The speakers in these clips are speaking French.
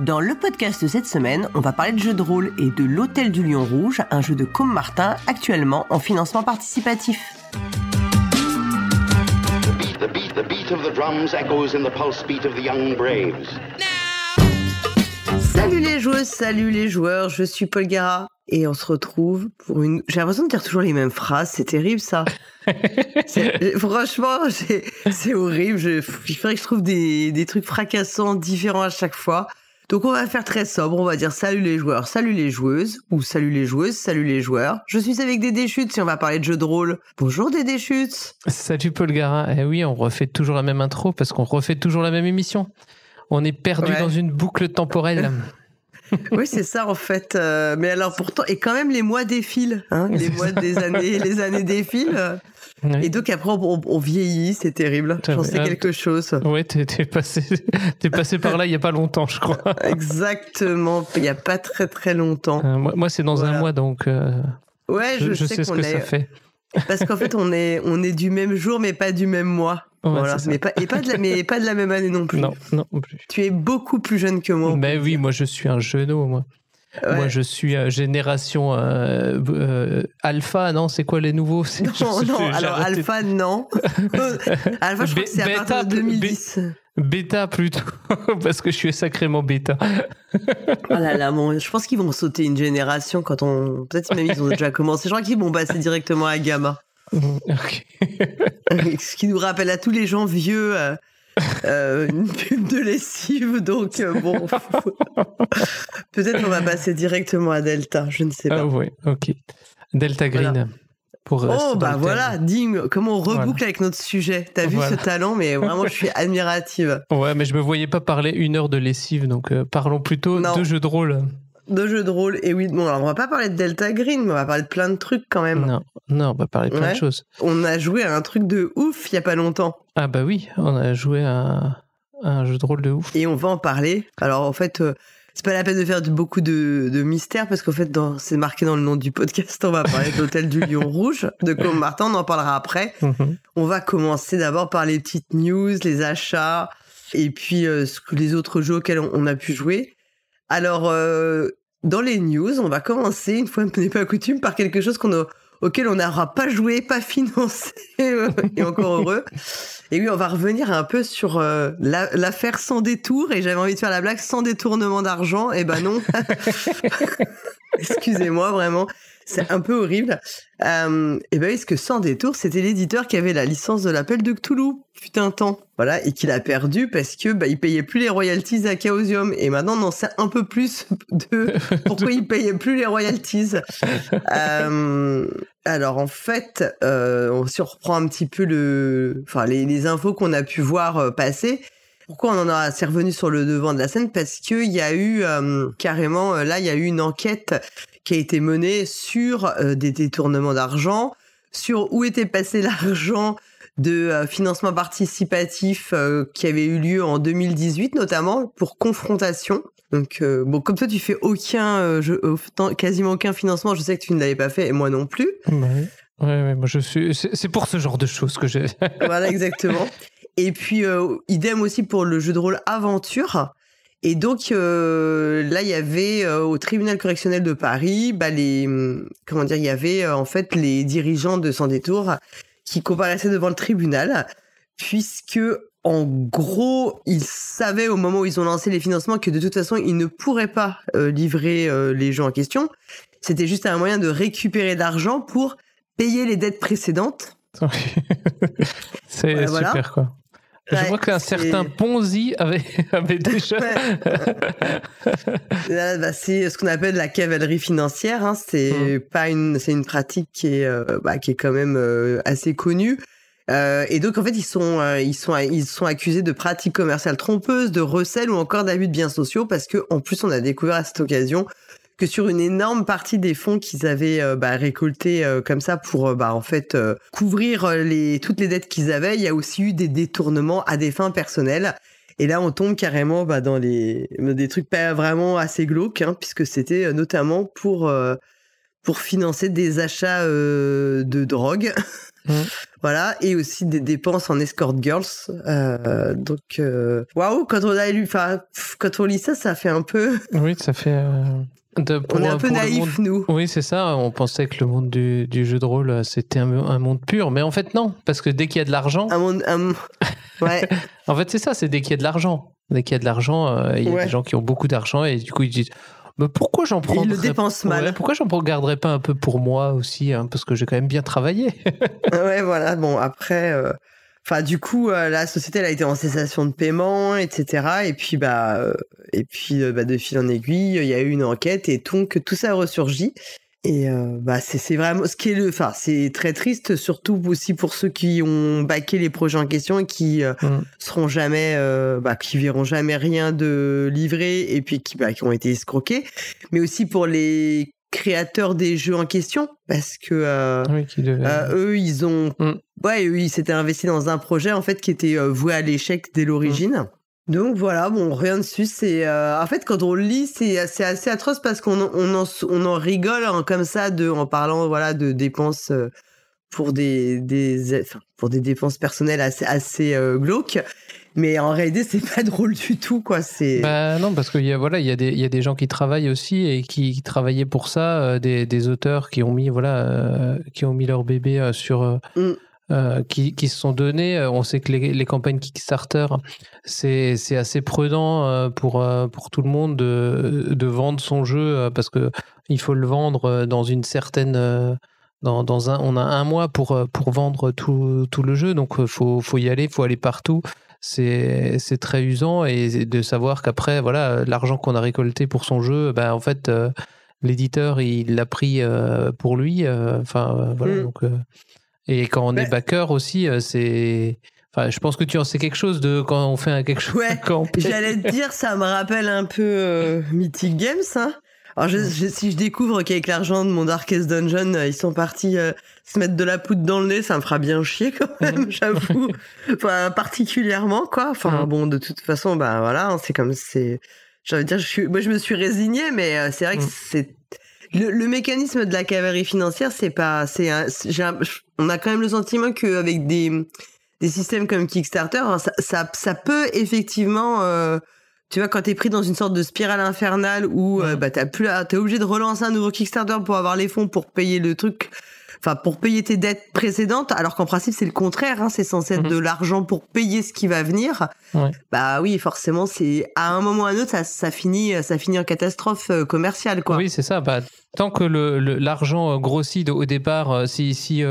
Dans le podcast de cette semaine, on va parler de jeux de rôle et de l'Hôtel du Lion Rouge, un jeu de Côme-Martin actuellement en financement participatif. The beat of the drums echoes in the pulse beat of the young braves. Salut les joueuses, salut les joueurs, je suis Paul Gara et on se retrouve pour une... J'ai l'impression de dire toujours les mêmes phrases, c'est terrible ça. Franchement, c'est horrible, il faudrait que je trouve des trucs fracassants, différents à chaque fois. Donc on va faire très sobre, on va dire salut les joueurs, salut les joueuses, ou salut les joueuses, salut les joueurs. Je suis avec Dédé Schütz et on va parler de jeux de rôle. Bonjour Dédé Schütz. Salut Paul Gara. Eh oui, on refait toujours la même intro parce qu'on refait toujours la même émission. On est perdu dans une boucle temporelle. Oui, c'est ça en fait. Mais alors pourtant, et quand même les mois défilent, hein, les années défilent. Oui. Et donc après on vieillit, c'est terrible. J'en sais quelque chose. Ouais, t'es passé par là il y a pas longtemps, je crois. Exactement, il y a pas très longtemps. Moi c'est dans un mois, donc ouais, je sais ce que ça fait. Parce qu'en fait on est du même jour mais pas du même mois. Ouais, voilà, mais pas de la même année non plus. Non plus. Tu es beaucoup plus jeune que moi. Ben oui, moi je suis un jeuneau, moi. Ouais. Moi, je suis génération alpha, non? C'est quoi les nouveaux? Non, alors alpha, non. Alpha, je crois que c'est à partir de 2010. Bêta plutôt, parce que je suis sacrément bêta. Oh là là, je pense qu'ils vont sauter une génération quand on... Peut-être même ils ont déjà commencé. Je crois qu'ils vont passer directement à Gamma. Okay. Ce qui nous rappelle à tous les gens vieux... une pub de lessive, donc bon, peut-être qu'on va passer directement à Delta, je ne sais pas. Ah ouais, ok. Delta Green. Voilà. Pour bah voilà, dis comment on reboucle avec notre sujet. T'as vu ce talent, mais vraiment je suis admirative. Ouais, mais je me voyais pas parler 1 heure de lessive, donc parlons plutôt de jeux de rôle. De jeux de rôle, et oui, bon, alors on va pas parler de Delta Green, mais on va parler de plein de trucs quand même. Non, on va parler de plein de choses. On a joué à un truc de ouf il y a pas longtemps. Ah bah oui, on a joué à un jeu de rôle de ouf. Et on va en parler. Alors en fait, c'est pas la peine de faire beaucoup de mystère, parce qu'en fait, c'est marqué dans le nom du podcast, on va parler de l'Hôtel du Lion Rouge, de Côme-Martin, on en parlera après. On va commencer d'abord par les petites news, les achats, et puis les autres jeux auxquels on a pu jouer. Alors, dans les news, on va commencer, une fois n'est pas coutume, par quelque chose auquel on n'aura pas joué, pas financé, et encore heureux. Et oui, on va revenir un peu sur l'affaire sans détour, et j'avais envie de faire la blague sans détournement d'argent, et ben non. Excusez-moi, vraiment. C'est un peu horrible. Et ben oui, parce que Sans Détour, c'était l'éditeur qui avait la licence de l'Appel de Cthulhu, fut un temps. Voilà, et qu'il a perdu parce que il payait plus les royalties à Chaosium. Et maintenant, on en sait un peu plus de pourquoi il payait plus les royalties. Alors en fait, si on reprend un petit peu les infos qu'on a pu voir passer. Pourquoi on c'est revenu sur le devant de la scène? Parce qu'il y a eu carrément, là, il y a eu une enquête qui a été menée sur des détournements d'argent, sur où était passé l'argent de financement participatif qui avait eu lieu en 2018, notamment pour Confrontation. Donc, bon, comme toi, tu fais quasiment aucun financement, je sais que tu ne l'avais pas fait, et moi non plus. Ouais, moi c'est pour ce genre de choses que j'ai. Voilà, exactement. Et puis, idem aussi pour le jeu de rôle Aventure. Et donc, là, il y avait au tribunal correctionnel de Paris, il y avait en fait les dirigeants de Sans Détour qui comparaissaient devant le tribunal, puisque en gros, ils savaient au moment où ils ont lancé les financements que de toute façon, ils ne pourraient pas livrer les gens en question. C'était juste un moyen de récupérer de l'argent pour payer les dettes précédentes. C'est super, quoi. Je vois qu'un certain Ponzi avait déjà... Là, c'est ce qu'on appelle la cavalerie financière. Hein. C'est une pratique qui est quand même assez connue. Et donc en fait ils sont accusés de pratiques commerciales trompeuses, de recel ou encore d'abus de biens sociaux, parce que en plus on a découvert à cette occasion que sur une énorme partie des fonds qu'ils avaient récoltés comme ça pour couvrir toutes les dettes qu'ils avaient, il y a aussi eu des détournements à des fins personnelles. Et là, on tombe carrément dans des trucs pas vraiment assez glauques, hein, puisque c'était notamment pour pour financer des achats de drogue. Voilà, et aussi des dépenses en escort girls. Donc, waouh, quand on lit ça, ça fait un peu. Oui, ça fait. On est un peu naïfs, nous. Oui, c'est ça. On pensait que le monde du jeu de rôle, c'était un monde pur. Mais en fait, non. Parce que dès qu'il y a de l'argent. Ouais. En fait, c'est ça. C'est dès qu'il y a de l'argent. Dès qu'il y a de l'argent, il y a des gens qui ont beaucoup d'argent et du coup, ils disent mais pourquoi j'en prendrais. Ils le dépensent mal. Pourquoi j'en garderais pas un peu pour moi aussi, hein, parce que j'ai quand même bien travaillé. Ouais, voilà. Bon, après. Du coup, la société elle a été en cessation de paiement, etc. Et puis, de fil en aiguille, il y a eu une enquête et donc tout ça a ressurgi. Et c'est vraiment ce qui est c'est très triste, surtout aussi pour ceux qui ont backé les projets en question et qui seront jamais, qui verront jamais rien de livré et puis qui ont été escroqués, mais aussi pour les créateurs des jeux en question parce que eux ils ont ils s'étaient investis dans un projet en fait qui était voué à l'échec dès l'origine. Donc voilà, bon, rien dessus. C'est en fait quand on le lit, c'est assez atroce parce qu'on en rigole comme ça en parlant de dépenses pour des dépenses personnelles assez glauques. Mais en réalité, c'est pas drôle du tout, quoi. Non, parce qu'il y a des gens qui travaillent aussi et qui travaillaient pour ça, des auteurs qui ont mis leur bébé sur. Qui se sont donnés. On sait que les campagnes Kickstarter, c'est assez prudent pour tout le monde de vendre son jeu parce que il faut le vendre dans une certaine on a un mois pour vendre tout le jeu, donc faut y aller, faut aller partout. C'est très usant et de savoir qu'après l'argent qu'on a récolté pour son jeu, en fait l'éditeur il l'a pris pour lui. Donc et quand on est backer aussi, c'est. Enfin, je pense que tu en sais quelque chose de quand on fait quelque chose. Ouais, j'allais te dire, ça me rappelle un peu Mythic Games. Hein. Alors, si je découvre qu'avec l'argent de mon Darkest Dungeon, ils sont partis se mettre de la poudre dans le nez, ça me fera bien chier quand même, j'avoue. Particulièrement, quoi. Bon, de toute façon, c'est comme c'est. J'allais dire, je me suis résignée, mais c'est vrai que c'est. Le mécanisme de la cavalerie financière, on a quand même le sentiment qu'avec des systèmes comme Kickstarter, ça peut effectivement, tu vois, quand t'es pris dans une sorte de spirale infernale où t'es obligé de relancer un nouveau Kickstarter pour avoir les fonds pour payer le truc, pour payer tes dettes précédentes, alors qu'en principe c'est le contraire, hein, c'est censé être de l'argent pour payer ce qui va venir. Ouais. Oui, forcément, c'est à un moment ou à un autre, ça finit en catastrophe commerciale, quoi. Oui, c'est ça. Tant que l'argent grossit au départ, si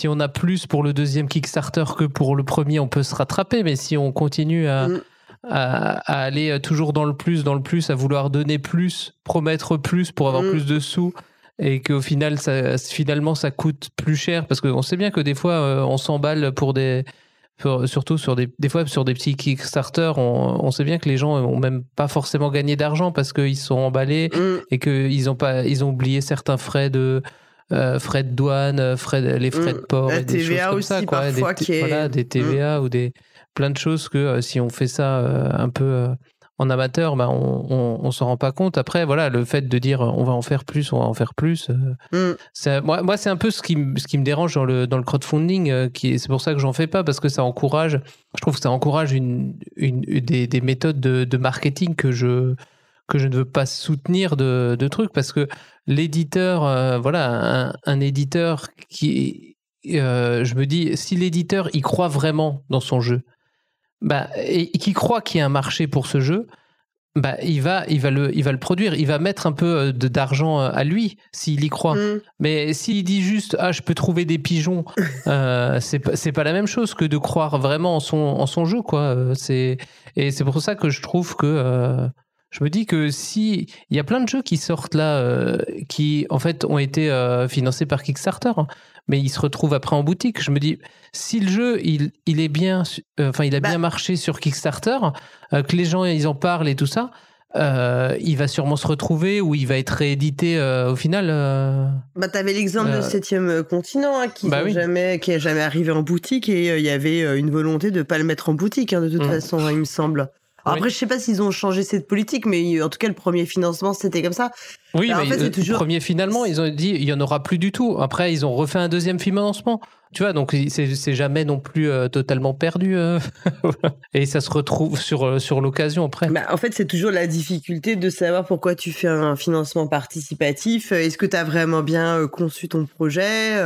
on a plus pour le deuxième Kickstarter que pour le premier, on peut se rattraper. Mais si on continue à aller toujours dans le plus, à vouloir donner plus, promettre plus pour avoir plus de sous, et qu'au final, finalement, ça coûte plus cher, parce qu'on sait bien que des fois, on s'emballe surtout des fois sur des petits Kickstarter, on sait bien que les gens ont même pas forcément gagné d'argent parce qu'ils sont emballés et qu'ils ont oublié certains frais de douane, les frais de port, et des choses comme ça, quoi. Des TVA ou plein de choses que si on fait ça un peu en amateur, on s'en rend pas compte. Après, le fait de dire on va en faire plus, moi c'est un peu ce qui me dérange dans le crowdfunding, c'est pour ça que j'en fais pas, parce que ça encourage, je trouve que ça encourage des méthodes de marketing que je ne veux pas soutenir de trucs, parce que l'éditeur, un éditeur qui, je me dis, si l'éditeur il croit vraiment dans son jeu, et qui croit qu'il y a un marché pour ce jeu, il va le produire, il va mettre un peu d'argent à lui s'il y croit. Mais s'il dit juste je peux trouver des pigeons, c'est pas la même chose que de croire vraiment en son jeu, quoi. Et c'est pour ça que je trouve que je me dis que si il y a plein de jeux qui sortent là, qui en fait ont été financés par Kickstarter, mais ils se retrouvent après en boutique. Je me dis, si le jeu il est bien, il a bien marché sur Kickstarter, que les gens ils en parlent et tout ça, il va sûrement se retrouver ou il va être réédité au final. T'avais l'exemple de 7e continent qui est jamais arrivé en boutique, et il y avait une volonté de pas le mettre en boutique, hein, de toute façon, il me semble. Après, je sais pas s'ils ont changé cette politique, mais en tout cas, le premier financement, c'était comme ça. Oui, Alors, mais en fait, c'est toujours... premier finalement, ils ont dit il y en aura plus du tout. Après, ils ont refait un deuxième financement. Tu vois, donc c'est jamais non plus totalement perdu. Et ça se retrouve sur l'occasion après. Bah, en fait, c'est toujours la difficulté de savoir pourquoi tu fais un financement participatif. Est-ce que tu as vraiment bien conçu ton projet?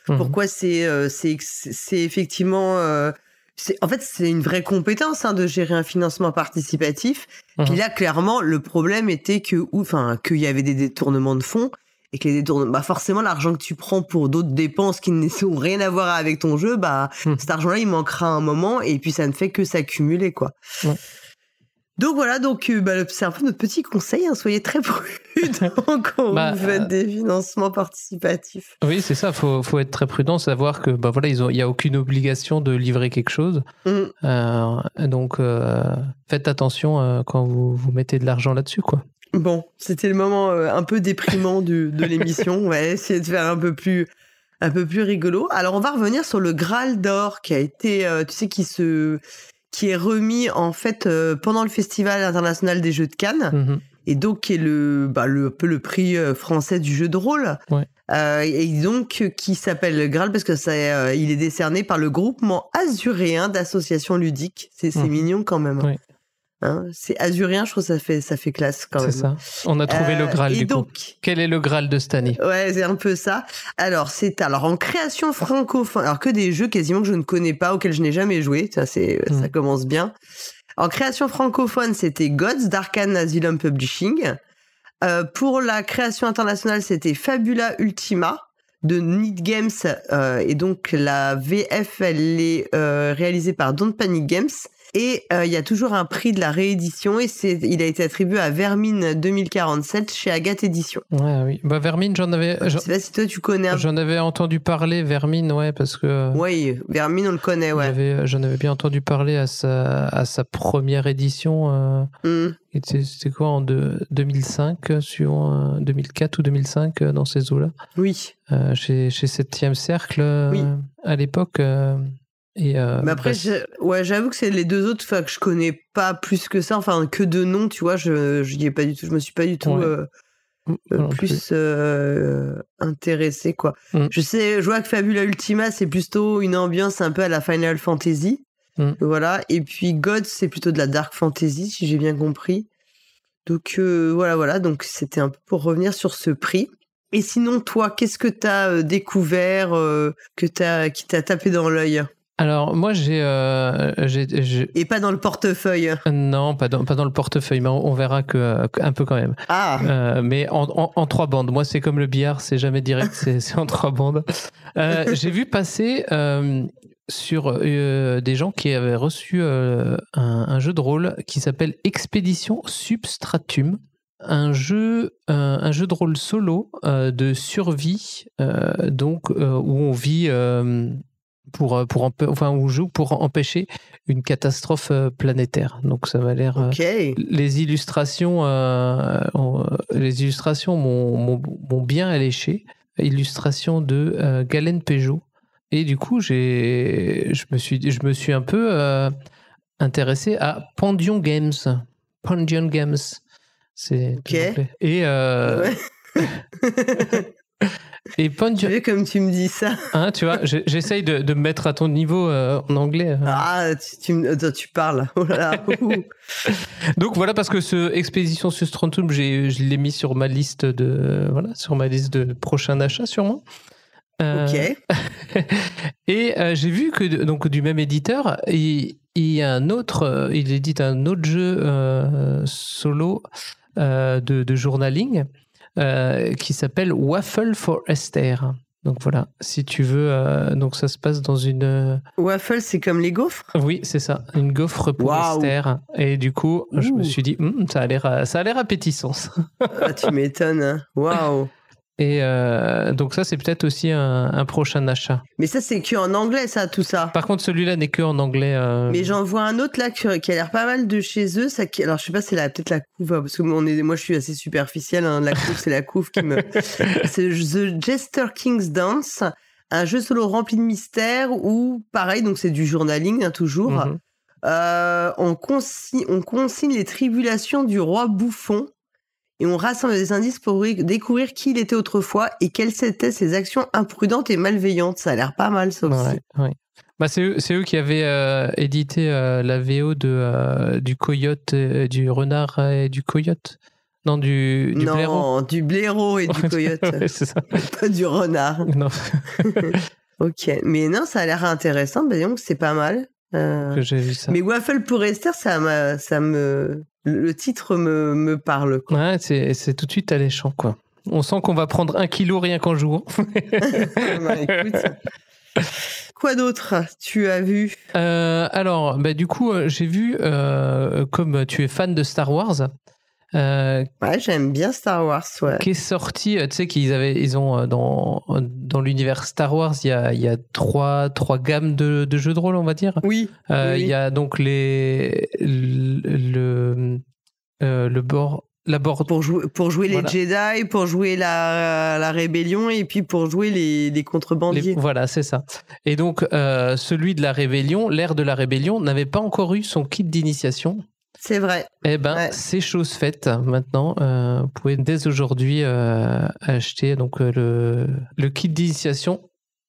Pourquoi c'est effectivement... en fait, c'est une vraie compétence de gérer un financement participatif. Puis là, clairement, le problème était qu'il y avait des détournements de fonds et que les détournements, forcément, l'argent que tu prends pour d'autres dépenses qui n'ont rien à voir avec ton jeu, cet argent-là, il manquera un moment et puis ça ne fait que s'accumuler, quoi. Ouais. Donc voilà, c'est un peu notre petit conseil, soyez très prudents quand vous faites des financements participatifs. Oui, c'est ça, faut être très prudent, savoir que il y a aucune obligation de livrer quelque chose. Donc faites attention quand vous mettez de l'argent là-dessus, quoi. Bon, c'était le moment un peu déprimant de l'émission. On va essayer de faire un peu plus rigolo. Alors on va revenir sur le Graal d'or qui a été qui est remis en fait pendant le Festival international des jeux de Cannes, et donc qui est un peu le prix français du jeu de rôle, et donc qui s'appelle Graal parce que il est décerné par le groupement azuréen d'associations ludiques. C'est mignon quand même. Ouais. C'est azuréen, je trouve ça fait classe quand même. C'est ça. On a trouvé le Graal du coup. Quel est le Graal de cette année? Ouais, c'est un peu ça. Alors en création francophone, alors que des jeux quasiment que je ne connais pas, auxquels je n'ai jamais joué. Ça commence bien. En création francophone, c'était Gods d'Arcane Asylum Publishing. Pour la création internationale, c'était Fabula Ultima de Need Games, et donc la VF elle est réalisée par Don't Panic Games. Et il y a toujours un prix de la réédition et il a été attribué à Vermine 2047 chez Agathe Éditions. Ouais, oui. Vermine, je sais pas si toi tu connais. J'en avais entendu parler, Vermine, parce que. Oui, Vermine, on le connaît, ouais. J'en avais bien entendu parler à sa première édition. C'était quoi, en 2005, sur 2004 ou 2005, dans ces eaux-là. Oui. Chez 7e Cercle, à l'époque. Et mais après, j'avoue que c'est les deux autres que je connais pas plus que ça, que de nom, tu vois, je y ai pas du tout, je me suis pas du tout plus intéressé, quoi. Je vois que Fabula Ultima, c'est plutôt une ambiance un peu à la Final Fantasy, voilà, et puis Gods, c'est plutôt de la Dark Fantasy, si j'ai bien compris. Donc voilà, donc c'était un peu pour revenir sur ce prix. Et sinon, toi, qu'est-ce que t'as découvert, qui t'a tapé dans l'œil? Alors moi j'ai et pas dans le portefeuille. Non, pas dans le portefeuille, mais on verra un peu quand même. Mais en 3 bandes. Moi c'est comme le billard, c'est jamais direct, c'est en 3 bandes. J'ai vu passer sur des gens qui avaient reçu un jeu de rôle qui s'appelle Expédition Substratum. Un jeu de rôle solo de survie, donc où on vit on joue pour empêcher une catastrophe planétaire. Donc ça m'a l'air. Les illustrations m'ont bien alléché. Illustration de Galen Peugeot. Et du coup, je me suis un peu intéressé à Pandion Games. Pandion Games. C'est et et tu veux comme tu me dis ça, tu vois, j'essaye de me mettre à ton niveau en anglais. Tu parles. Oh là là. Donc voilà, parce que ce Expédition Substratum, je l'ai mis sur ma liste de prochains achats sûrement. Et j'ai vu que donc du même éditeur, il édite un autre jeu solo de journaling. Qui s'appelle Waffle for Esther. Donc voilà, si tu veux, donc ça se passe dans une... Waffle, c'est comme les gaufres? Oui, c'est ça, une gaufre pour Esther. Et du coup, je me suis dit, ça a l'air appétissant. Tu m'étonnes. Waouh. Et donc ça, c'est peut-être aussi un prochain achat. Mais ça, c'est que en anglais, ça, tout ça. Par contre, celui-là n'est que en anglais. Mais j'en vois un autre là qui a l'air pas mal de chez eux. Alors, je sais pas, c'est peut-être la couve, parce que moi, je suis assez superficielle. La couve, c'est la couve qui me. C'est The Jester King's Dance, un jeu solo rempli de mystères où, pareil, donc c'est du journaling toujours. on consigne les tribulations du roi bouffon et on rassemble des indices pour découvrir qui il était autrefois et quelles étaient ses actions imprudentes et malveillantes. Ça a l'air pas mal, ça aussi. Ouais. Bah, c'est eux qui avaient édité la VO du coyote, du renard et du coyote. Non, du blaireau. Non, du blaireau et du coyote. Ouais, c'est ça. Pas du renard. Non. Ok, mais non, ça a l'air intéressant. Bah, donc c'est pas mal. Que j'ai vu ça. Mais Waffle pour Esther, le titre me parle. Quoi. Ouais, c'est tout de suite alléchant, quoi. On sent qu'on va prendre 1 kilo rien qu'en jouant. Bah, écoute. Quoi d'autre tu as vu? Alors, bah, du coup, j'ai vu, comme tu es fan de Star Wars, ouais, j'aime bien Star Wars, ouais. Qui est sorti, tu sais ils ont dans l'univers Star Wars, il y a trois gammes de jeux de rôle, on va dire. Oui. Il y a donc la board pour jouer les voilà. Jedi, pour jouer la rébellion et puis pour jouer les contrebandiers. Voilà, c'est ça. Et donc celui de la rébellion, l'ère de la rébellion, n'avait pas encore eu son kit d'initiation. C'est vrai. Eh ben, ouais. C'est chose faite maintenant. Vous pouvez dès aujourd'hui acheter donc le kit d'initiation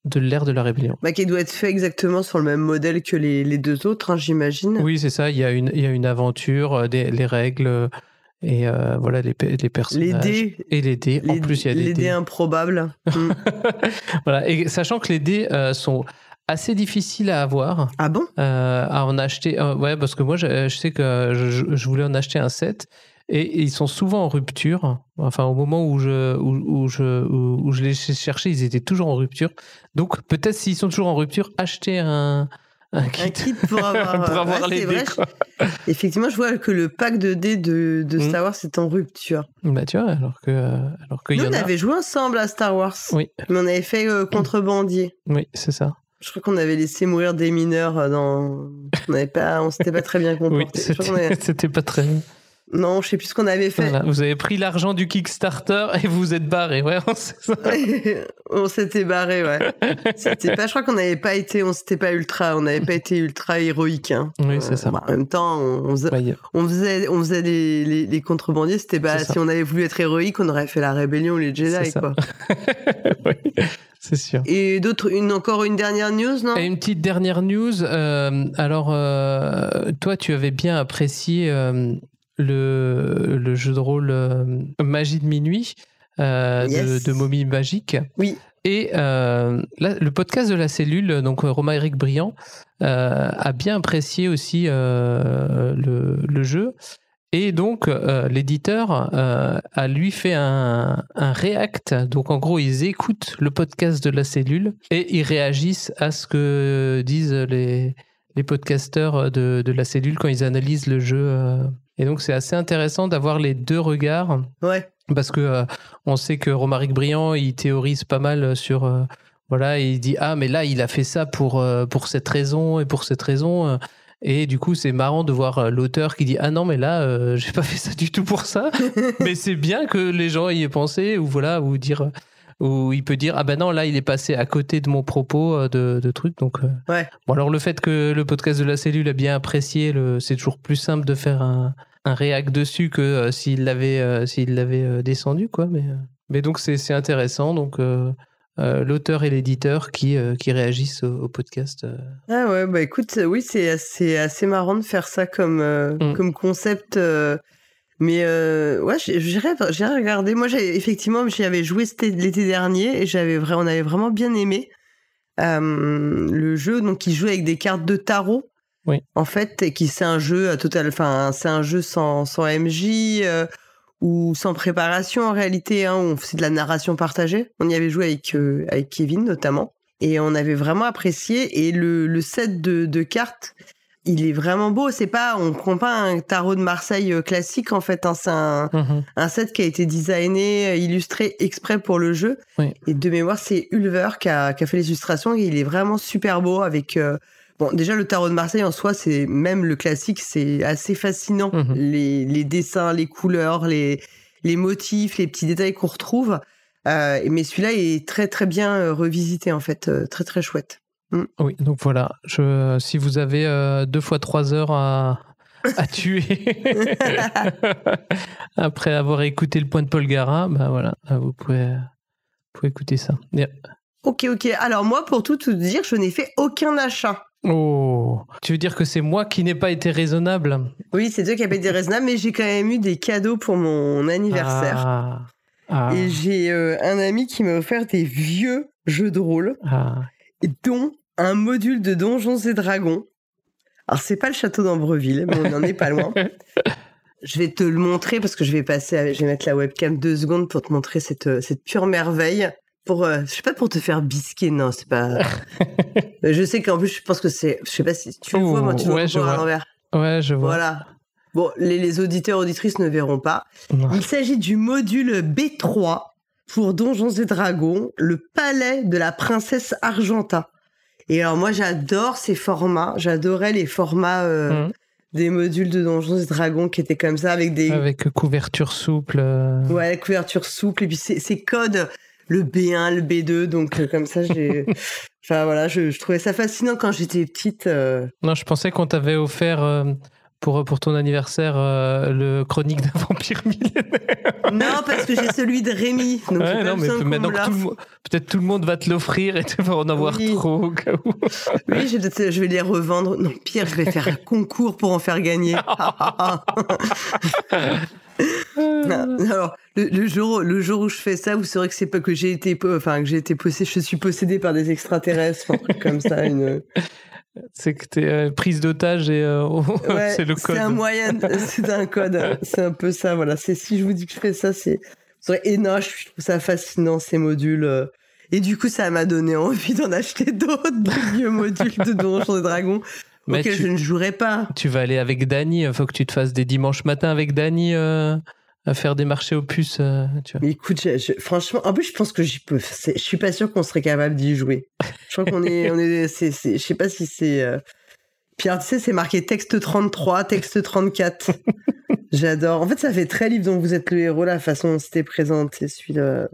de l'ère de la rébellion. Bah, qui doit être fait exactement sur le même modèle que les deux autres, hein, j'imagine. Oui, c'est ça. Il y a une aventure, les règles et voilà les personnages. Les dés. Et les dés. En plus, il y a les dés improbables. Voilà. Et sachant que les dés sont assez difficile à avoir. Ah bon? À en acheter. Ouais, parce que moi, je sais que je voulais en acheter un set et ils sont souvent en rupture. Enfin, au moment où je les cherchais, ils étaient toujours en rupture. Donc, peut-être s'ils sont toujours en rupture, acheter un kit pour avoir les dés. Effectivement, je vois que le pack de dés de Star Wars est en rupture. Bah, tu vois, alors que nous, on avait joué ensemble à Star Wars. Oui. Mais on avait fait contrebandier. Oui, c'est ça. Je crois qu'on avait laissé mourir des mineurs on s'était pas très bien comporté. Oui, c'était pas très bien. Non, je sais plus ce qu'on avait fait. Voilà, vous avez pris l'argent du Kickstarter et vous vous êtes barré, ouais, c'est ça. On s'était barré, ouais. Je crois qu'on n'avait pas été, on n'avait pas été ultra héroïque. Hein. Oui, c'est ça. Bah, en même temps, on faisait les contrebandiers. C'était pas, si on avait voulu être héroïque, on aurait fait la rébellion ou les Jedi, quoi. Oui, c'est sûr. Et encore une dernière news, non? Et une petite dernière news. Alors, toi, tu avais bien apprécié le jeu de rôle Magie de minuit de Momie Magique. Oui. Et là, le podcast de la cellule, donc Romain-Éric Briand, a bien apprécié aussi le jeu. Et donc, l'éditeur a lui fait un react. Donc, en gros, ils écoutent le podcast de la cellule et ils réagissent à ce que disent les podcasteurs de la cellule quand ils analysent le jeu. Et donc, c'est assez intéressant d'avoir les deux regards. Ouais. Parce que on sait que Romaric Briand, il théorise pas mal sur... voilà, et il dit « Ah, mais là, il a fait ça pour cette raison et pour cette raison. » Et du coup, c'est marrant de voir l'auteur qui dit « Ah non, mais là, j'ai pas fait ça du tout pour ça. » Mais c'est bien que les gens y aient pensé, ou voilà, ou dire... Où il peut dire « Ah ben non, là, il est passé à côté de mon propos de trucs. » Donc, ouais. Bon, alors le fait que le podcast de la cellule a bien apprécié, c'est toujours plus simple de faire un réact dessus que s'il l'avait descendu, quoi. Mais donc, c'est intéressant. Donc, l'auteur et l'éditeur qui réagissent au podcast. Ah ouais, bah écoute, oui, c'est assez marrant de faire ça comme concept. Mais ouais, j'irai regarder. Moi, j'y avais joué l'été dernier et on avait vraiment bien aimé le jeu. Donc, il joue avec des cartes de tarot. Oui. En fait, et c'est un jeu c'est un jeu sans MJ ou sans préparation en réalité. Hein, c'est de la narration partagée. On y avait joué avec Kevin notamment et on avait vraiment apprécié. Et le set de cartes. Il est vraiment beau, on prend pas un tarot de Marseille classique en fait, hein, c'est un set qui a été designé, illustré exprès pour le jeu. Oui. Et de mémoire, c'est Ulver qui a fait les illustrations et il est vraiment super beau avec bon, déjà le tarot de Marseille en soi, c'est même le classique, c'est assez fascinant, les dessins, les couleurs, les motifs, les petits détails qu'on retrouve. Mais celui-là est très très bien revisité en fait, très très chouette. Oui, donc voilà. Si vous avez 2 fois 3 heures à tuer après avoir écouté le point de Paul Gara, bah voilà, vous pouvez écouter ça. Yeah. Ok. Alors moi, pour tout dire, je n'ai fait aucun achat. Oh, tu veux dire que c'est moi qui n'ai pas été raisonnable? Oui, c'est toi qui n'as pas été raisonnable, mais j'ai quand même eu des cadeaux pour mon anniversaire. Et j'ai un ami qui m'a offert des vieux jeux de rôle, dont un module de Donjons et Dragons. Alors, c'est pas le château d'Ambreville, mais on n'en est pas loin. Je vais te le montrer parce que je vais mettre la webcam 2 secondes pour te montrer cette pure merveille. Je sais pas, pour te faire bisquer, non, c'est pas. Je sais qu'en plus, je pense que c'est. Je sais pas si tu le vois, moi, tu le vois à l'envers. Ouais, je vois. Voilà. Bon, les auditeurs, auditrices ne verront pas. Non. Il s'agit du module B3 pour Donjons et Dragons, le palais de la princesse Argenta. Et alors, moi, j'adore ces formats. J'adorais les formats des modules de Donjons et Dragons qui étaient comme ça, avec couverture souple. Ouais, couverture souple. Et puis, ces codes, le B1, le B2. Donc, comme ça, Enfin, voilà, je trouvais ça fascinant quand j'étais petite. Non, je pensais qu'on t'avait offert... Pour ton anniversaire, le Chronique d'un vampire millénaire. Non, parce que j'ai celui de Rémi. Donc maintenant peut-être tout le monde va te l'offrir et tu vas en avoir trop au cas où. Oui, je vais les revendre. Non, pire, je vais faire un concours pour en faire gagner. Alors, le jour où je fais ça, vous saurez que c'est pas que j'ai été possédée, je suis possédée par des extraterrestres, un truc comme ça, C'est que t'es prise d'otage et ouais, c'est le code. C'est un moyen, c'est un code. C'est un peu ça, voilà. Si je vous dis que je fais ça, et non, je trouve ça fascinant, ces modules. Et du coup, ça m'a donné envie d'en acheter d'autres, de vieux modules de Donjons et Dragons auxquels je ne jouerai pas. Tu vas aller avec Dany, il faut que tu te fasses des dimanches matins avec Dany à faire des marchés aux puces. Tu vois. Mais écoute, franchement, en plus, je pense que j'y peux. Je suis pas sûr qu'on serait capable d'y jouer. Je crois qu'on est, je sais pas si c'est. Puis alors, tu sais, c'est marqué texte 33, texte 34. J'adore. En fait, ça fait très livre dont vous êtes le héros, la façon dont c'était présenté, celui-là.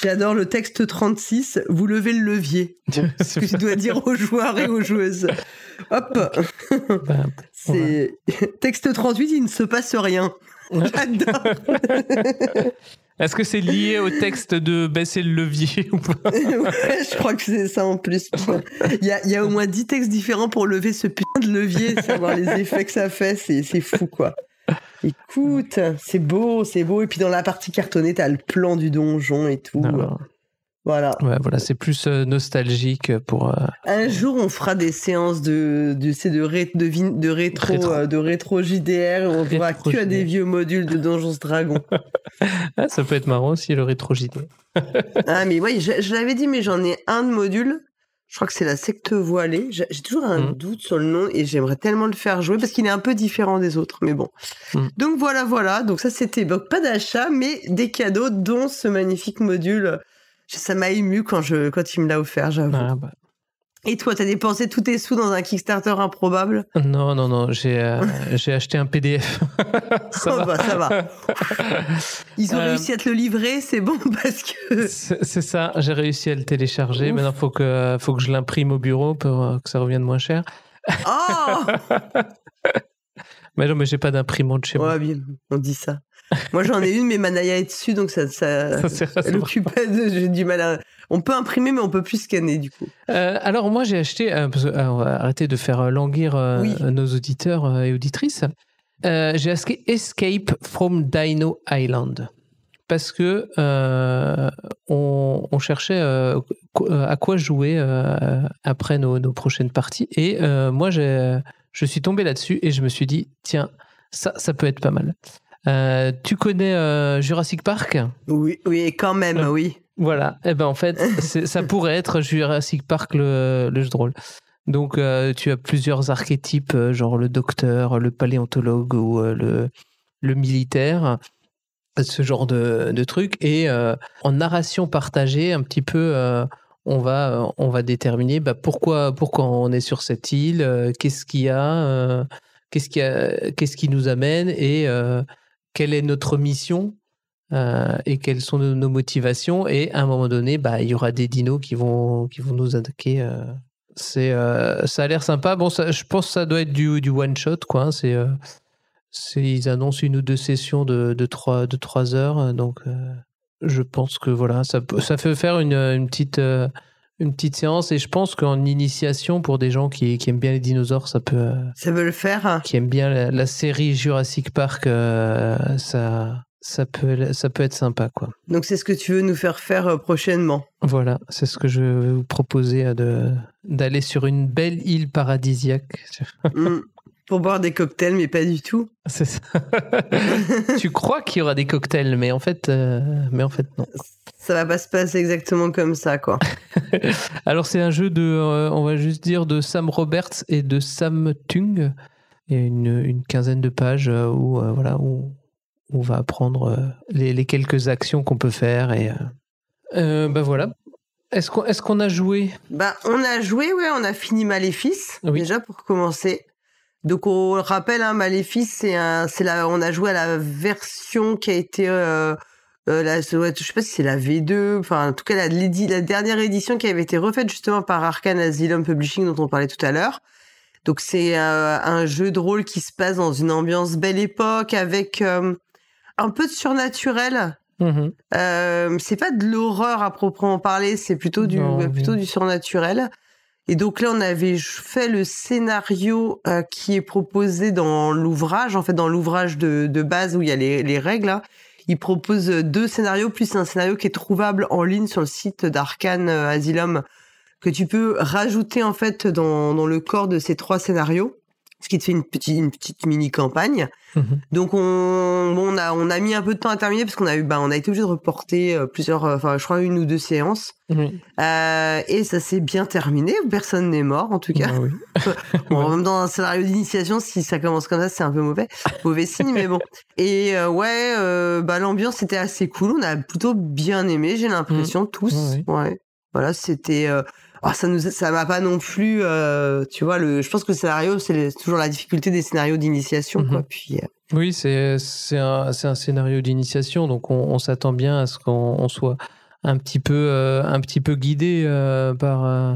J'adore le texte 36. Vous levez le levier. Ce que tu dois dire aux joueurs et aux joueuses. Hop. C'est texte 38. Il ne se passe rien. J'adore. Est-ce que c'est lié au texte de baisser le levier ou pas? Ouais, je crois que c'est ça en plus. Il y a au moins 10 textes différents pour lever ce putain de levier, savoir les effets que ça fait, c'est fou quoi. Écoute, c'est beau. Et puis dans la partie cartonnée, t'as le plan du donjon et tout. Voilà. Ouais, voilà, c'est plus nostalgique pour. Un jour, on fera des séances de rétro JDR. On jouera que à des vieux modules de Donjons Dragons. Ça peut être marrant aussi, le rétro JDR. Ah, mais oui, je l'avais dit, mais j'en ai un de module. Je crois que c'est la secte voilée. J'ai toujours un doute sur le nom et j'aimerais tellement le faire jouer parce qu'il est un peu différent des autres. Mais bon. Donc voilà. Donc ça, c'était donc pas d'achat, mais des cadeaux, dont ce magnifique module. Ça m'a ému quand il me l'a offert, j'avoue. Ah bah. Et toi, t'as dépensé tous tes sous dans un Kickstarter improbable? Non, j'ai acheté un PDF. Ça va. Ils ont réussi à te le livrer, c'est bon parce que... C'est ça, j'ai réussi à le télécharger. Ouf. Maintenant, faut que je l'imprime au bureau pour que ça revienne moins cher. Oh Mais non, mais j'ai pas d'imprimante chez moi. Ouais, bien, on dit ça. Moi, j'en ai une, mais Manaya est dessus, donc ça l'occupe pas. J'ai du mal à... On peut imprimer, mais on peut plus scanner, du coup. Alors, moi, j'ai acheté... on va arrêter de faire languir nos auditeurs et auditrices. J'ai acheté Escape from Dino Island. Parce que on cherchait à quoi jouer après nos prochaines parties. Et moi, je suis tombé là-dessus et je me suis dit, tiens, ça peut être pas mal. Tu connais Jurassic Park? Oui, quand même, oui. Voilà. Et ben en fait, ça pourrait être Jurassic Park le jeu de rôle. Donc tu as plusieurs archétypes, genre le docteur, le paléontologue ou le militaire, ce genre de truc. Et en narration partagée, un petit peu, on va déterminer pourquoi on est sur cette île, qu'est-ce qu'il y a, qu'est-ce qui nous amène et quelle est notre mission et quelles sont nos motivations. Et à un moment donné, il y aura des dinos qui vont nous attaquer Ça a l'air sympa. Bon, je pense que ça doit être du one shot, quoi. Hein. Ils annoncent 1 ou 2 sessions de 3 heures, donc je pense que voilà, ça peut faire une petite séance, et je pense qu'en initiation pour des gens qui aiment bien les dinosaures, ça peut le faire. Qui aiment bien la série Jurassic Park, ça peut être sympa, quoi. Donc c'est ce que tu veux nous faire prochainement. Voilà, c'est ce que je vais vous proposer, d'aller sur une belle île paradisiaque. Pour boire des cocktails, mais pas du tout. C'est ça. Tu crois qu'il y aura des cocktails, mais en fait non. Ça va pas se passer exactement comme ça, quoi. Alors c'est un jeu on va juste dire, de Sam Roberts et de Sam Tung. Il y a une quinzaine de pages où on va apprendre les quelques actions qu'on peut faire, et voilà. Est-ce qu'on a joué ? On a joué, ouais, on a fini Maléfice, déjà, pour commencer. Donc on le rappelle, hein, Maléfice, on a joué à la version qui a été je sais pas si c'est la V2, enfin en tout cas la dernière édition qui avait été refaite justement par Arkane Asylum Publishing, dont on parlait tout à l'heure. Donc c'est un jeu de rôle qui se passe dans une ambiance Belle Époque, avec un peu de surnaturel. C'est pas de l'horreur à proprement parler, c'est plutôt du surnaturel. Et donc là, on avait fait le scénario qui est proposé dans l'ouvrage, en fait, dans l'ouvrage de base où il y a les règles. Là. Il propose 2 scénarios, plus un scénario qui est trouvable en ligne sur le site d'Arkane Asylum, que tu peux rajouter en fait dans le corps de ces 3 scénarios, ce qui te fait une petite mini campagne. Donc on a mis un peu de temps à terminer parce qu'on a été obligé de reporter je crois 1 ou 2 séances. Et ça s'est bien terminé, personne n'est mort en tout cas. Oui. Même dans un scénario d'initiation, si ça commence comme ça, c'est un peu mauvais signe, mais bon. Et l'ambiance était assez cool, on a plutôt bien aimé, j'ai l'impression, tous. Ouais. Voilà, c'était ça m'a pas non plus tu vois, je pense que le scénario, c'est toujours la difficulté des scénarios d'initiation, quoi. Puis oui, c'est un scénario d'initiation, donc on s'attend bien à ce qu'on soit un petit peu guidé par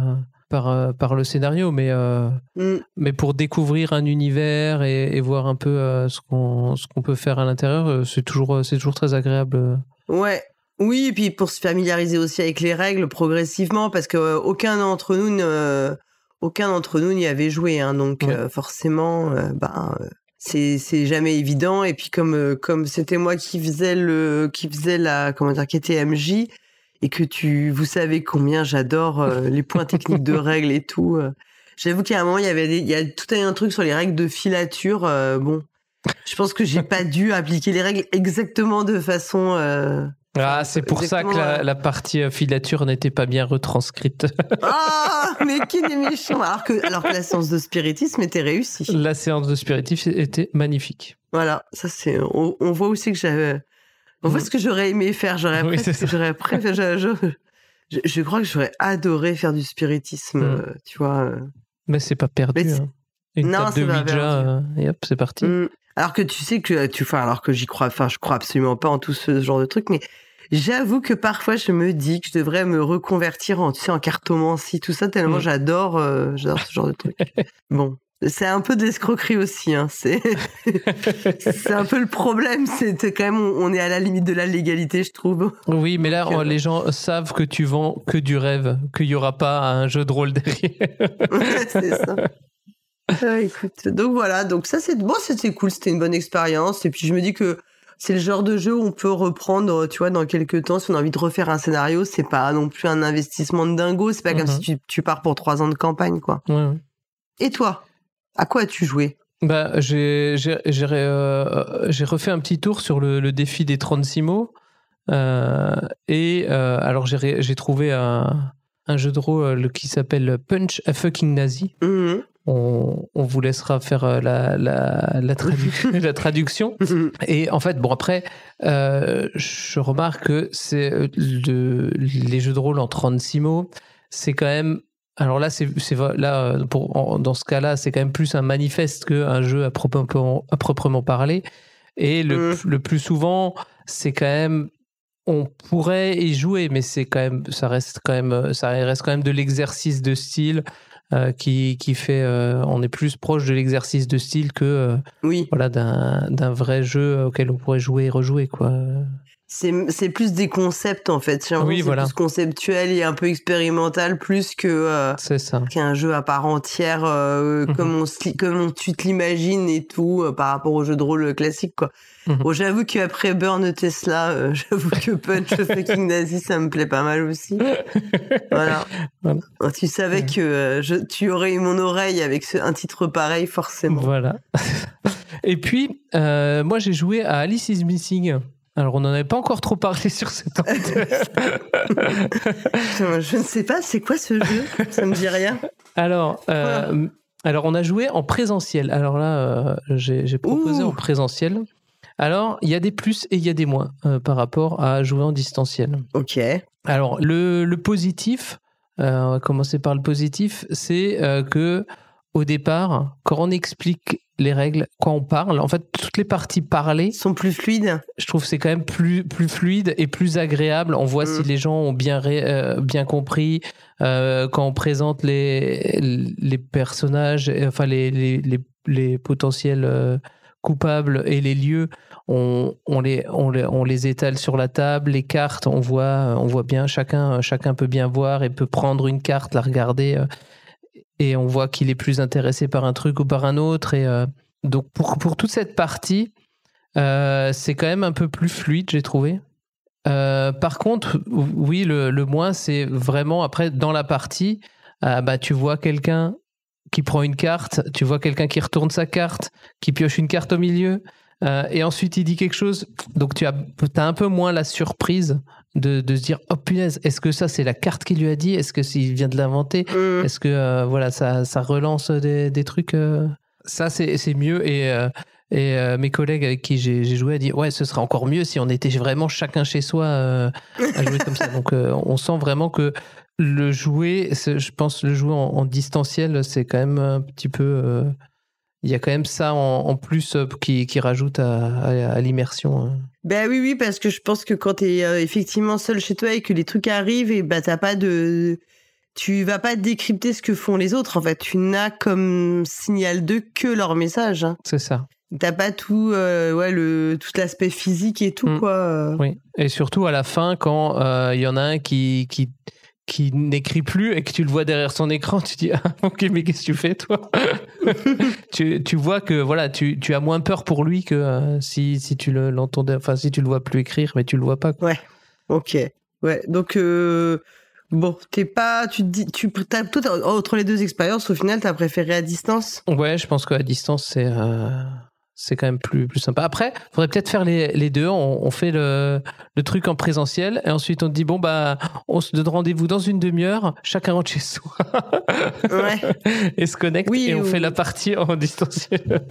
le scénario, mais pour découvrir un univers et voir un peu ce qu'on peut faire à l'intérieur, c'est toujours très agréable. Ouais. Oui, et puis pour se familiariser aussi avec les règles progressivement, parce que aucun d'entre nous n'y avait joué, hein, donc forcément, c'est jamais évident. Et puis comme c'était moi qui faisais qui était MJ, et que vous savez combien j'adore les points techniques de règles et tout. J'avoue qu'à un moment il y a tout un truc sur les règles de filature. Je pense que j'ai pas dû appliquer les règles exactement de façon. C'est pour ça que la partie filature n'était pas bien retranscrite. Mais qui est méchant, alors que la séance de spiritisme était réussie. La séance de spiritisme était magnifique. Voilà, ça c'est. On voit aussi que on voit ce que j'aurais aimé faire. Je crois que j'aurais adoré faire du spiritisme, tu vois. Mais c'est pas perdu. Une table de Ouija, et hop, c'est parti. Alors que tu sais que alors que je crois absolument pas en tout ce genre de truc, mais j'avoue que parfois je me dis que je devrais me reconvertir en cartomancie, tout ça, tellement j'adore ce genre de truc. Bon, c'est un peu de l'escroquerie aussi, hein. C'est un peu le problème, c'est quand même, on est à la limite de la légalité, je trouve. Oui, mais là, les gens savent que tu vends que du rêve, qu'il y aura pas un jeu de rôle derrière. C'est ça. Écoute, donc voilà, donc ça c'était cool, c'était une bonne expérience, et puis je me dis que c'est le genre de jeu où on peut reprendre, tu vois, dans quelques temps, si on a envie de refaire un scénario, c'est pas non plus un investissement de dingo, c'est pas comme si tu pars pour 3 ans de campagne, quoi. Ouais. Et toi, à quoi as-tu joué ? J'ai refait un petit tour sur le défi des 36 mots, alors j'ai trouvé un jeu de rôle qui s'appelle Punch a Fucking Nazi. On vous laissera faire la traduction. Et en fait, bon, après, je remarque que les jeux de rôle en 36 mots, c'est quand même. Alors là, dans ce cas-là, c'est quand même plus un manifeste qu'un jeu à proprement parler. Et le plus souvent, c'est quand même. On pourrait y jouer, mais ça reste quand même de l'exercice de style. qui fait, on est plus proche de l'exercice de style que voilà, d'un vrai jeu auquel on pourrait jouer et rejouer, quoi. C'est plus des concepts en fait. C'est plus conceptuel et un peu expérimental plus que c'est ça. Qu'un jeu à part entière comme tu te l'imagines et tout par rapport au jeu de rôle classique, quoi. Bon, j'avoue qu'après Burn Tesla, j'avoue que Punch Fucking Nazi, ça me plaît pas mal aussi. Voilà. Tu savais que tu aurais eu mon oreille avec un titre pareil, forcément. Voilà. Et puis, moi, j'ai joué à Alice is Missing. Alors, on n'en avait pas encore trop parlé sur cette antenne. Je ne sais pas, c'est quoi ce jeu ? Ça me dit rien. Alors, on a joué en présentiel. Alors là, j'ai proposé en présentiel. Alors, il y a des plus et il y a des moins par rapport à jouer en distanciel. Ok. Alors, le positif, on va commencer par le positif, c'est que au départ, quand on explique les règles, quand on parle, en fait, toutes les parties parlées sont plus fluides. Je trouve que c'est quand même plus fluide et plus agréable. On voit si les gens ont bien compris. Quand on présente les personnages, enfin les potentiels coupables et les lieux, on les étale sur la table. Les cartes, on voit bien, chacun peut bien voir et peut prendre une carte, la regarder. Et on voit qu'il est plus intéressé par un truc ou par un autre. Et donc, pour toute cette partie, c'est quand même un peu plus fluide, j'ai trouvé. Par contre, oui, le moins, c'est vraiment, après, dans la partie, tu vois quelqu'un qui prend une carte, tu vois quelqu'un qui retourne sa carte, qui pioche une carte au milieu, et ensuite il dit quelque chose. Donc, tu as un peu moins la surprise de se dire oh punaise, est-ce que ça c'est la carte qu'il lui a dit, est-ce que s'il vient de l'inventer, est-ce que voilà, ça relance des trucs, ça c'est mieux. Et mes collègues avec qui j'ai joué a dit ouais, ce serait encore mieux si on était vraiment chacun chez soi à jouer comme ça. Donc on sent vraiment que je pense le jouer en distanciel, c'est quand même un petit peu il y a quand même ça en plus qui rajoute à l'immersion. Ben oui, parce que je pense que quand t'es effectivement seul chez toi et que les trucs arrivent, et tu vas pas décrypter ce que font les autres. En fait, tu n'as comme signal d'eux que leur message. Hein. C'est ça. T'as pas tout, tout l'aspect physique et tout, quoi. Oui, et surtout à la fin, quand il y en a un qui n'écrit plus et que tu le vois derrière son écran, tu dis ok, mais qu'est-ce que tu fais, toi? tu vois que voilà, tu as moins peur pour lui que si tu l'entendais, enfin si tu le vois plus écrire, mais tu le vois pas, quoi. Ouais, ok. Ouais, donc bon, t'as tout entre les deux expériences, au final, t'as préféré à distance? Ouais, je pense qu'à distance, c'est quand même plus sympa. Après, il faudrait peut-être faire les deux. On fait le truc en présentiel et ensuite on te dit bon, on se donne rendez-vous dans une demi-heure, chacun rentre chez soi. Ouais. Et se connecte et on fait la partie en distanciel.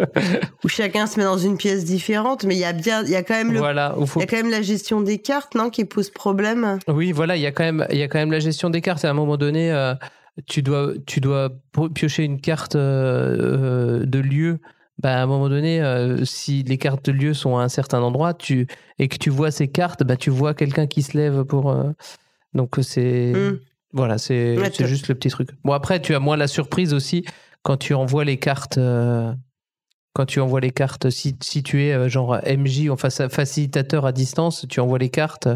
Où chacun se met dans une pièce différente, mais il y a quand même il y a quand même la gestion des cartes, non, qui pose problème. Oui, voilà, il y a quand même la gestion des cartes. Et à un moment donné, tu dois piocher une carte de lieu. À un moment donné, si les cartes de lieu sont à un certain endroit et que tu vois ces cartes, tu vois quelqu'un qui se lève pour... Donc, c'est... Voilà, c'est juste le petit truc. Bon, après, tu as moins la surprise aussi quand tu envoies les cartes... si tu es genre MJ, enfin facilitateur à distance, tu envoies les cartes,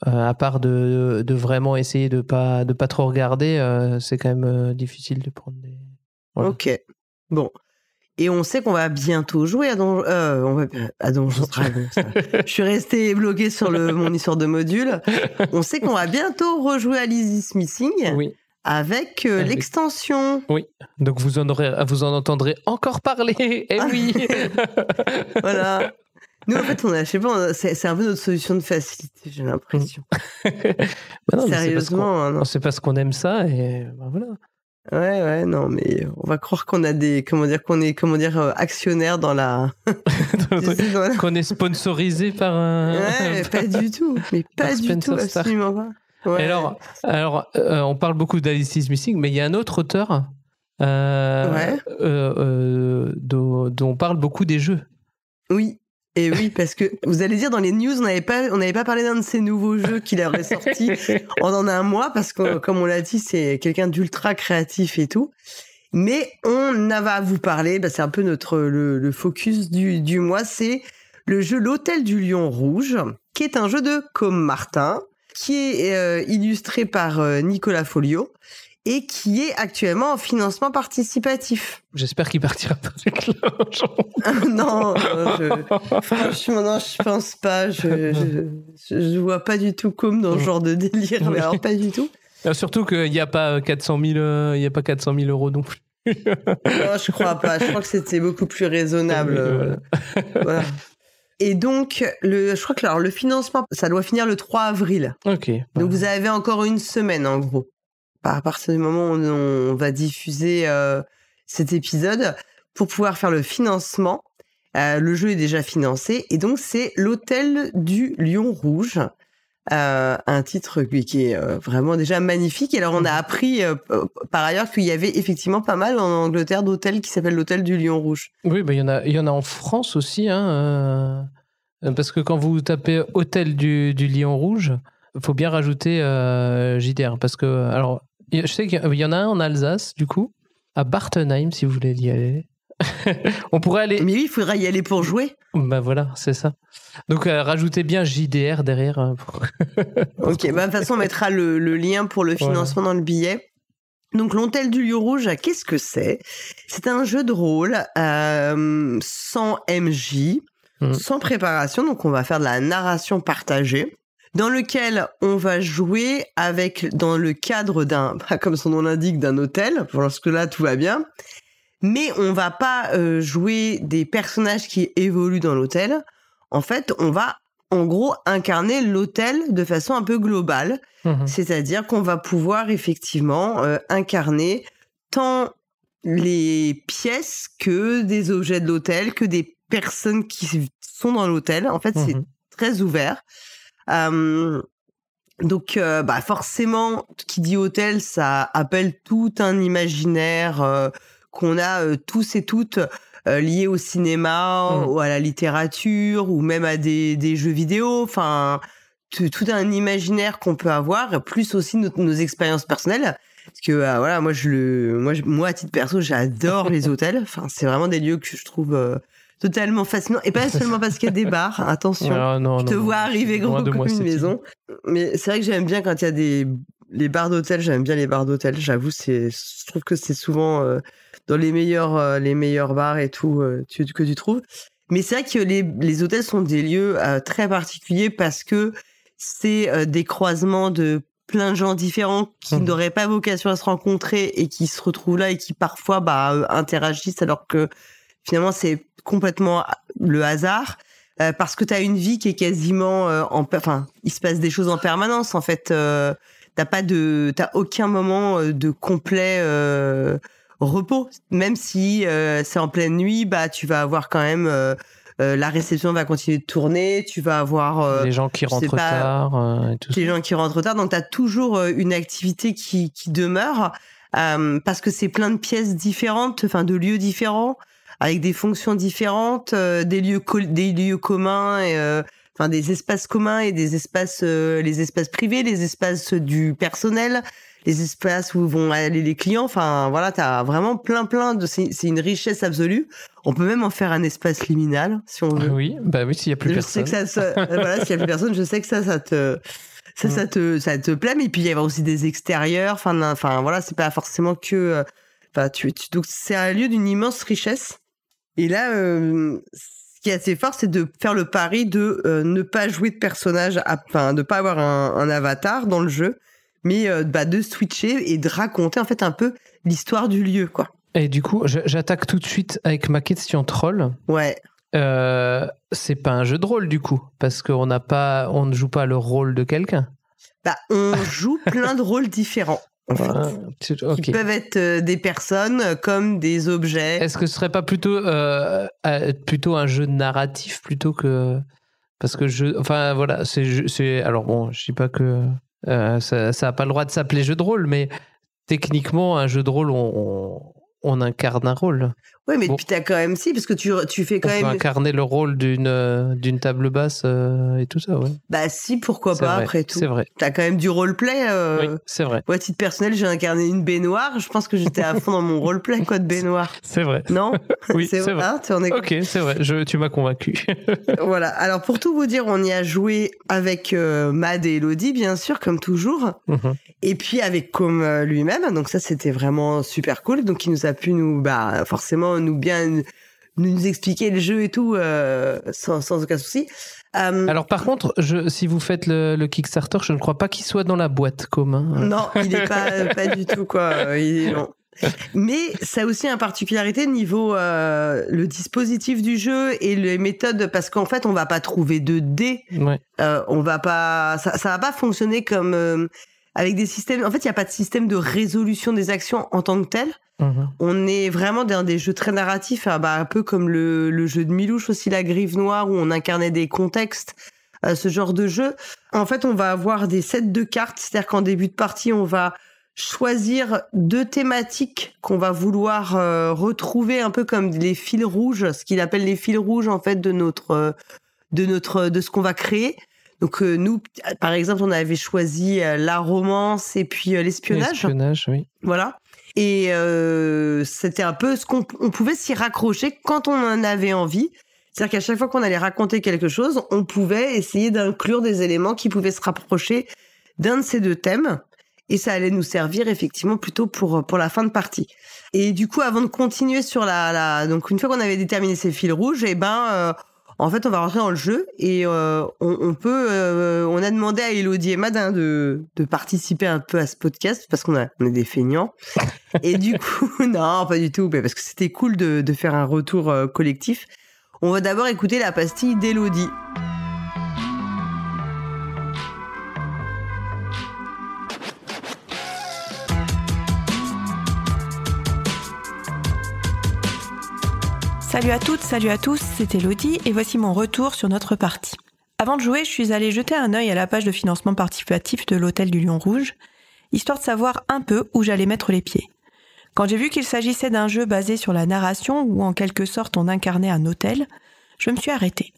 à part de vraiment essayer de pas trop regarder, c'est quand même difficile de prendre des... Voilà. Ok, bon. Et on sait qu'on va bientôt jouer à Donjons Dragons. Je suis resté bloqué sur mon histoire de module. On sait qu'on va bientôt rejouer à Alice is Missing. Oui. Avec l'extension. Oui. Donc vous en entendrez encore parler. Eh oui. Voilà. Nous, en fait, c'est un peu notre solution de facilité, j'ai l'impression. Non, sérieusement. C'est parce qu'on aime ça et voilà. Ouais, non, mais on va croire qu'on a actionnaire dans la... Qu'on est sponsorisé par un... Ouais, pas du tout. Mais pas du tout, absolument pas. Ouais. Alors, on parle beaucoup d'Alice is Missing, mais il y a un autre auteur dont on parle beaucoup des jeux. Oui. Et oui, parce que vous allez dire dans les news, on n'avait pas parlé d'un de ces nouveaux jeux qu'il aurait sorti en un mois, parce que comme on l'a dit, c'est quelqu'un d'ultra créatif et tout. Mais on va vous parler, c'est un peu le focus du mois, c'est le jeu L'Hôtel du Lion Rouge, qui est un jeu de Com Martin, qui est illustré par Nicolas Folio, et qui est actuellement en financement participatif. J'espère qu'il partira pas avec l'argent. Non, franchement, non, je pense pas. Je vois pas du tout comme dans ce genre de délire, mais alors pas du tout. Surtout qu'il n'y a pas 400 000 euros non plus. Non, je crois pas. Je crois que c'était beaucoup plus raisonnable. Voilà. Et donc, je crois que le financement, ça doit finir le 3 avril. Ok. Donc, vous avez encore une semaine, en gros. À partir du moment où on va diffuser cet épisode, pour pouvoir faire le financement. Le jeu est déjà financé. Et donc, c'est L'Hôtel du Lion Rouge. Un titre qui est vraiment déjà magnifique. Et alors, on a appris par ailleurs qu'il y avait effectivement pas mal en Angleterre d'hôtels qui s'appellent l'Hôtel du Lion Rouge. Oui, il y en a en France aussi. Parce que quand vous tapez Hôtel du Lion Rouge, il faut bien rajouter JDR. Parce que, alors, je sais qu'il y en a un en Alsace, du coup, à Bartenheim, si vous voulez y aller. On pourrait aller. Mais oui, il faudra y aller pour jouer. Bah voilà, c'est ça. Donc rajoutez bien JDR derrière. Ok, de toute façon, on mettra le lien pour le financement dans le billet. Donc, l'Hôtel du Lion Rouge, qu'est-ce que c'est ? C'est un jeu de rôle sans MJ, sans préparation. Donc, on va faire de la narration partagée, dans lequel on va jouer dans le cadre comme son nom l'indique, d'un hôtel. Parce que là, tout va bien. Mais on va pas jouer des personnages qui évoluent dans l'hôtel. En fait, on va, en gros, incarner l'hôtel de façon un peu globale. C'est-à-dire qu'on va pouvoir effectivement incarner tant les pièces que des objets de l'hôtel, que des personnes qui sont dans l'hôtel. En fait, c'est très ouvert. Donc, forcément, qui dit hôtel, ça appelle tout un imaginaire qu'on a tous et toutes liés au cinéma, ou à la littérature, ou même à des jeux vidéo. Enfin, tout un imaginaire qu'on peut avoir, plus aussi nos expériences personnelles. Parce que voilà, moi à titre perso, j'adore les hôtels. Enfin, c'est vraiment des lieux que je trouve totalement fascinants. Et pas seulement parce qu'il y a des bars. Attention, je te vois arriver gros comme une maison. Mais c'est vrai que j'aime bien quand il y a les bars d'hôtel. J'aime bien les bars d'hôtel. J'avoue, je trouve que c'est souvent dans les meilleurs bars et tout que tu trouves. Mais c'est vrai que les hôtels sont des lieux très particuliers parce que c'est des croisements de plein de gens différents qui n'auraient pas vocation à se rencontrer et qui se retrouvent là et qui parfois interagissent alors que finalement c'est complètement le hasard parce que tu as une vie qui est quasiment il se passe des choses en permanence en fait. T'as aucun moment de complet repos, même si c'est en pleine nuit, tu vas avoir quand même la réception va continuer de tourner, tu vas avoir les gens qui rentrent tard et tout ça. Les gens qui rentrent tard, donc tu as toujours une activité qui demeure parce que c'est plein de pièces différentes, enfin de lieux différents avec des fonctions différentes, des lieux communs et des espaces communs et des espaces les espaces privés, les espaces du personnel, les espaces où vont aller les clients. Enfin, voilà, t'as vraiment plein de... C'est une richesse absolue. On peut même en faire un espace liminal, si on veut. Oui, s'il y a plus personne. Je sais que voilà, s'il y a plus personne, je sais que ça te plaît. Mais puis, il y a aussi des extérieurs. Enfin, voilà, c'est pas forcément que... donc, c'est un lieu d'une immense richesse. Et là, ce qui est assez fort, c'est de faire le pari de ne pas jouer de personnage, de pas avoir un avatar dans le jeu, mais de switcher et de raconter en fait un peu l'histoire du lieu, quoi. Et du coup, j'attaque tout de suite avec ma question troll. Ouais. C'est pas un jeu de rôle du coup, parce qu'on ne joue pas le rôle de quelqu'un. On joue plein de rôles différents. En fait, qui peuvent être des personnes comme des objets. Est-ce que ce serait pas plutôt un jeu narratif plutôt que parce que alors bon, je dis pas que ça a pas le droit de s'appeler jeu de rôle, mais techniquement un jeu de rôle on incarne un rôle. Oui, mais puis t'as quand même parce que tu fais quand même... On peut incarner le rôle d'une table basse et tout ça, ouais. Bah si, pourquoi pas, vrai, après tout. C'est vrai. T'as quand même du roleplay. Oui, c'est vrai. À titre personnel, j'ai incarné une baignoire. Je pense que j'étais à fond dans mon roleplay, quoi, de baignoire. C'est vrai. Non? Oui, c'est vrai. Hein, ok, c'est vrai. Tu m'as convaincu. Voilà. Alors, pour tout vous dire, on y a joué avec Mad et Elodie, bien sûr, comme toujours. Mm-hmm. Et puis avec Com lui-même. Donc ça, c'était vraiment super cool. Donc, il nous a pu forcément nous expliquer le jeu et tout sans aucun souci. Alors par contre, si vous faites le Kickstarter, je ne crois pas qu'il soit dans la boîte commun. Non, il n'est pas du tout quoi. Non. Mais ça a aussi une particularité niveau le dispositif du jeu et les méthodes, parce qu'en fait on va pas trouver de dés. Ouais. On va pas, ça va pas fonctionner comme avec des systèmes. En fait, il y a pas de système de résolution des actions en tant que tel. Mmh. On est vraiment dans des jeux très narratifs, un peu comme le jeu de Milouche aussi, La Grive Noire, où on incarnait des contextes, ce genre de jeu. En fait, on va avoir des sets de cartes, c'est-à-dire qu'en début de partie, on va choisir 2 thématiques qu'on va vouloir retrouver un peu comme les fils rouges, ce qu'il appelle les fils rouges en fait de ce qu'on va créer. Donc nous, par exemple, on avait choisi la romance et puis l'espionnage. L'espionnage, oui. Voilà. Et c'était un peu on pouvait s'y raccrocher quand on en avait envie. C'est-à-dire qu'à chaque fois qu'on allait raconter quelque chose, on pouvait essayer d'inclure des éléments qui pouvaient se rapprocher d'un de ces 2 thèmes. Et ça allait nous servir effectivement plutôt pour la fin de partie. Et du coup, avant de continuer sur donc une fois qu'on avait déterminé ces fils rouges, en fait, on va rentrer dans le jeu et on a demandé à Elodie et Mad de participer un peu à ce podcast parce qu'on est des feignants. Et du coup, non, pas du tout, parce que c'était cool de faire un retour collectif. On va d'abord écouter la pastille d'Elodie. Salut à toutes, salut à tous, c'est Elodie et voici mon retour sur notre partie. Avant de jouer, je suis allée jeter un œil à la page de financement participatif de l'Hôtel du Lion Rouge, histoire de savoir un peu où j'allais mettre les pieds. Quand j'ai vu qu'il s'agissait d'un jeu basé sur la narration, où en quelque sorte on incarnait un hôtel, je me suis arrêtée.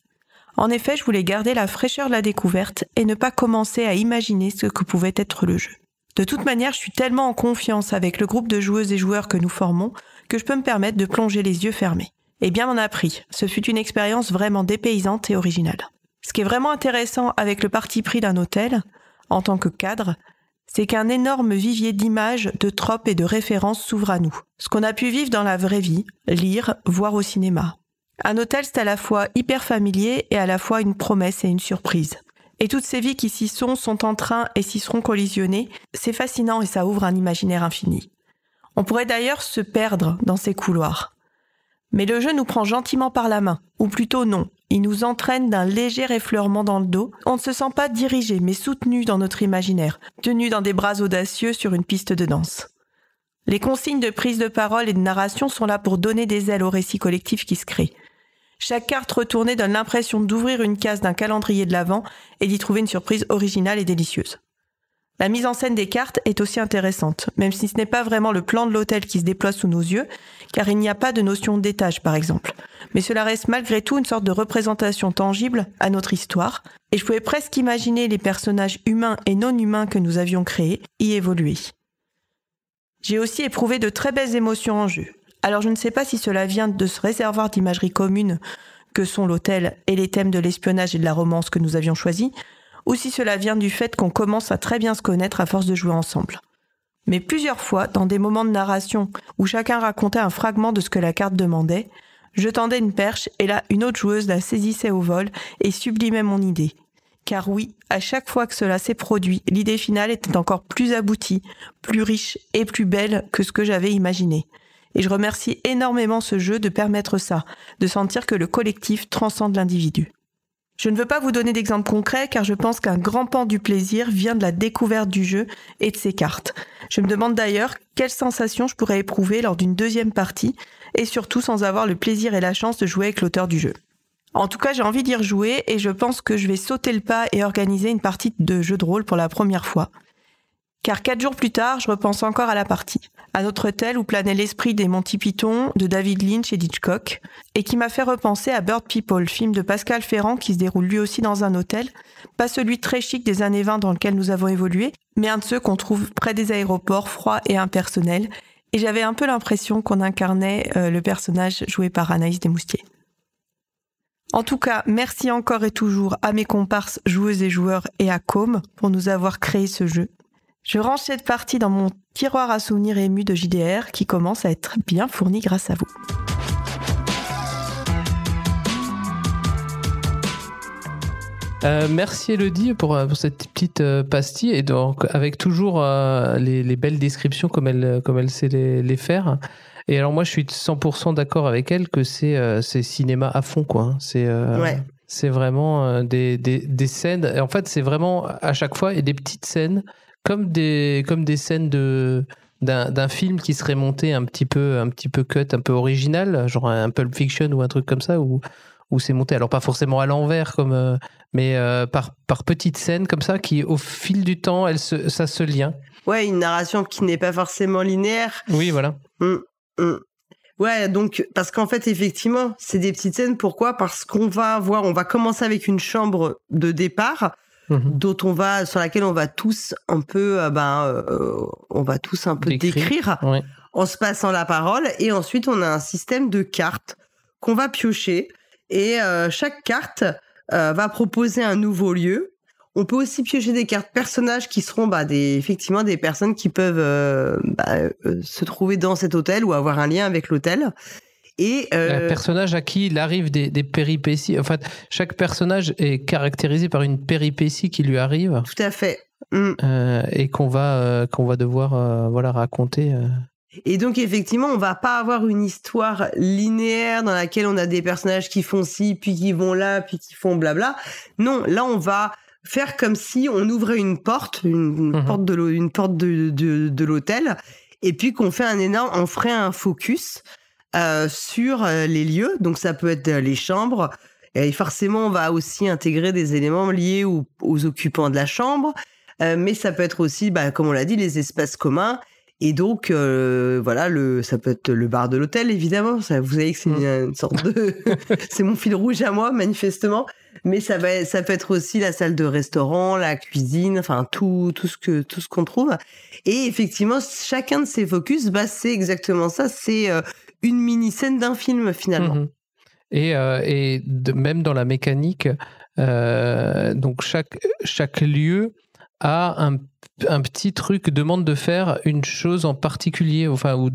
En effet, je voulais garder la fraîcheur de la découverte et ne pas commencer à imaginer ce que pouvait être le jeu. De toute manière, je suis tellement en confiance avec le groupe de joueuses et joueurs que nous formons que je peux me permettre de plonger les yeux fermés. Et bien m'en a pris, ce fut une expérience vraiment dépaysante et originale. Ce qui est vraiment intéressant avec le parti pris d'un hôtel, en tant que cadre, c'est qu'un énorme vivier d'images, de tropes et de références s'ouvre à nous. Ce qu'on a pu vivre dans la vraie vie, lire, voir au cinéma. Un hôtel, c'est à la fois hyper familier et à la fois une promesse et une surprise. Et toutes ces vies qui s'y sont en train et s'y seront collisionnées, c'est fascinant et ça ouvre un imaginaire infini. On pourrait d'ailleurs se perdre dans ces couloirs. Mais le jeu nous prend gentiment par la main, ou plutôt non, il nous entraîne d'un léger effleurement dans le dos. On ne se sent pas dirigé, mais soutenu dans notre imaginaire, tenu dans des bras audacieux sur une piste de danse. Les consignes de prise de parole et de narration sont là pour donner des ailes au récit collectif qui se crée. Chaque carte retournée donne l'impression d'ouvrir une case d'un calendrier de l'Avent et d'y trouver une surprise originale et délicieuse. La mise en scène des cartes est aussi intéressante, même si ce n'est pas vraiment le plan de l'hôtel qui se déploie sous nos yeux, car il n'y a pas de notion d'étage par exemple. Mais cela reste malgré tout une sorte de représentation tangible à notre histoire, et je pouvais presque imaginer les personnages humains et non humains que nous avions créés y évoluer. J'ai aussi éprouvé de très belles émotions en jeu. Alors je ne sais pas si cela vient de ce réservoir d'imagerie commune que sont l'hôtel et les thèmes de l'espionnage et de la romance que nous avions choisis, ou si cela vient du fait qu'on commence à très bien se connaître à force de jouer ensemble. Mais plusieurs fois, dans des moments de narration où chacun racontait un fragment de ce que la carte demandait, je tendais une perche et là, une autre joueuse la saisissait au vol et sublimait mon idée. Car oui, à chaque fois que cela s'est produit, l'idée finale était encore plus aboutie, plus riche et plus belle que ce que j'avais imaginé. Et je remercie énormément ce jeu de permettre ça, de sentir que le collectif transcende l'individu. Je ne veux pas vous donner d'exemples concrets car je pense qu'un grand pan du plaisir vient de la découverte du jeu et de ses cartes. Je me demande d'ailleurs quelles sensations je pourrais éprouver lors d'une deuxième partie et surtout sans avoir le plaisir et la chance de jouer avec l'auteur du jeu. En tout cas, j'ai envie d'y rejouer et je pense que je vais sauter le pas et organiser une partie de jeu de rôle pour la première fois. Car 4 jours plus tard, je repense encore à la partie, à notre hôtel où planait l'esprit des Monty Python, de David Lynch et d'Hitchcock, et qui m'a fait repenser à Bird People, film de Pascal Ferrand qui se déroule lui aussi dans un hôtel, pas celui très chic des années 20 dans lequel nous avons évolué, mais un de ceux qu'on trouve près des aéroports, froid et impersonnel, et j'avais un peu l'impression qu'on incarnait le personnage joué par Anaïs Desmoustiers. En tout cas, merci encore et toujours à mes comparses joueuses et joueurs et à Com pour nous avoir créé ce jeu. Je range cette partie dans mon tiroir à souvenirs émus de JDR qui commence à être bien fourni grâce à vous. Merci Elodie pour cette petite pastille, et donc avec toujours les belles descriptions comme elle sait les faire. Et alors moi je suis 100% d'accord avec elle que c'est cinéma à fond, quoi. C'est vraiment des scènes. En fait c'est vraiment à chaque fois, et des petites scènes comme des scènes d'un film qui serait monté un petit peu cut, un peu original, genre un Pulp Fiction ou un truc comme ça, où c'est monté, alors pas forcément à l'envers, mais par petites scènes comme ça, qui au fil du temps, ça se lien. Ouais, une narration qui n'est pas forcément linéaire. Oui, voilà. Ouais, donc, parce qu'en fait, effectivement, c'est des petites scènes. Pourquoi ? Parce qu'on va commencer avec une chambre de départ, sur laquelle on va tous un peu, décrire, oui, en se passant la parole. Et ensuite, on a un système de cartes qu'on va piocher. Et chaque carte va proposer un nouveau lieu. On peut aussi piocher des cartes personnages qui seront effectivement des personnes qui peuvent se trouver dans cet hôtel ou avoir un lien avec l'hôtel. Et personnage à qui il arrive des péripéties. En fait, chaque personnage est caractérisé par une péripétie qui lui arrive. Tout à fait. Et qu'on va devoir raconter. Et donc, effectivement, on va pas avoir une histoire linéaire dans laquelle on a des personnages qui font ci, puis qui vont là, puis qui font blabla. Non, là, on va faire comme si on ouvrait une porte, une porte de l'hôtel, et puis qu'on fait on ferait un focus sur les lieux. Donc, ça peut être les chambres. Et forcément, on va aussi intégrer des éléments liés aux occupants de la chambre. Mais ça peut être aussi, comme on l'a dit, les espaces communs. Et donc, ça peut être le bar de l'hôtel, évidemment. Ça, vous savez que c'est une sorte de... c'est mon fil rouge à moi, manifestement. Mais ça peut être aussi la salle de restaurant, la cuisine, enfin, tout ce qu'on trouve. Et effectivement, chacun de ces focus, c'est exactement ça. C'est une mini-scène d'un film, finalement. Et même dans la mécanique, donc chaque lieu a un petit truc, demande de faire une chose en particulier, enfin, ou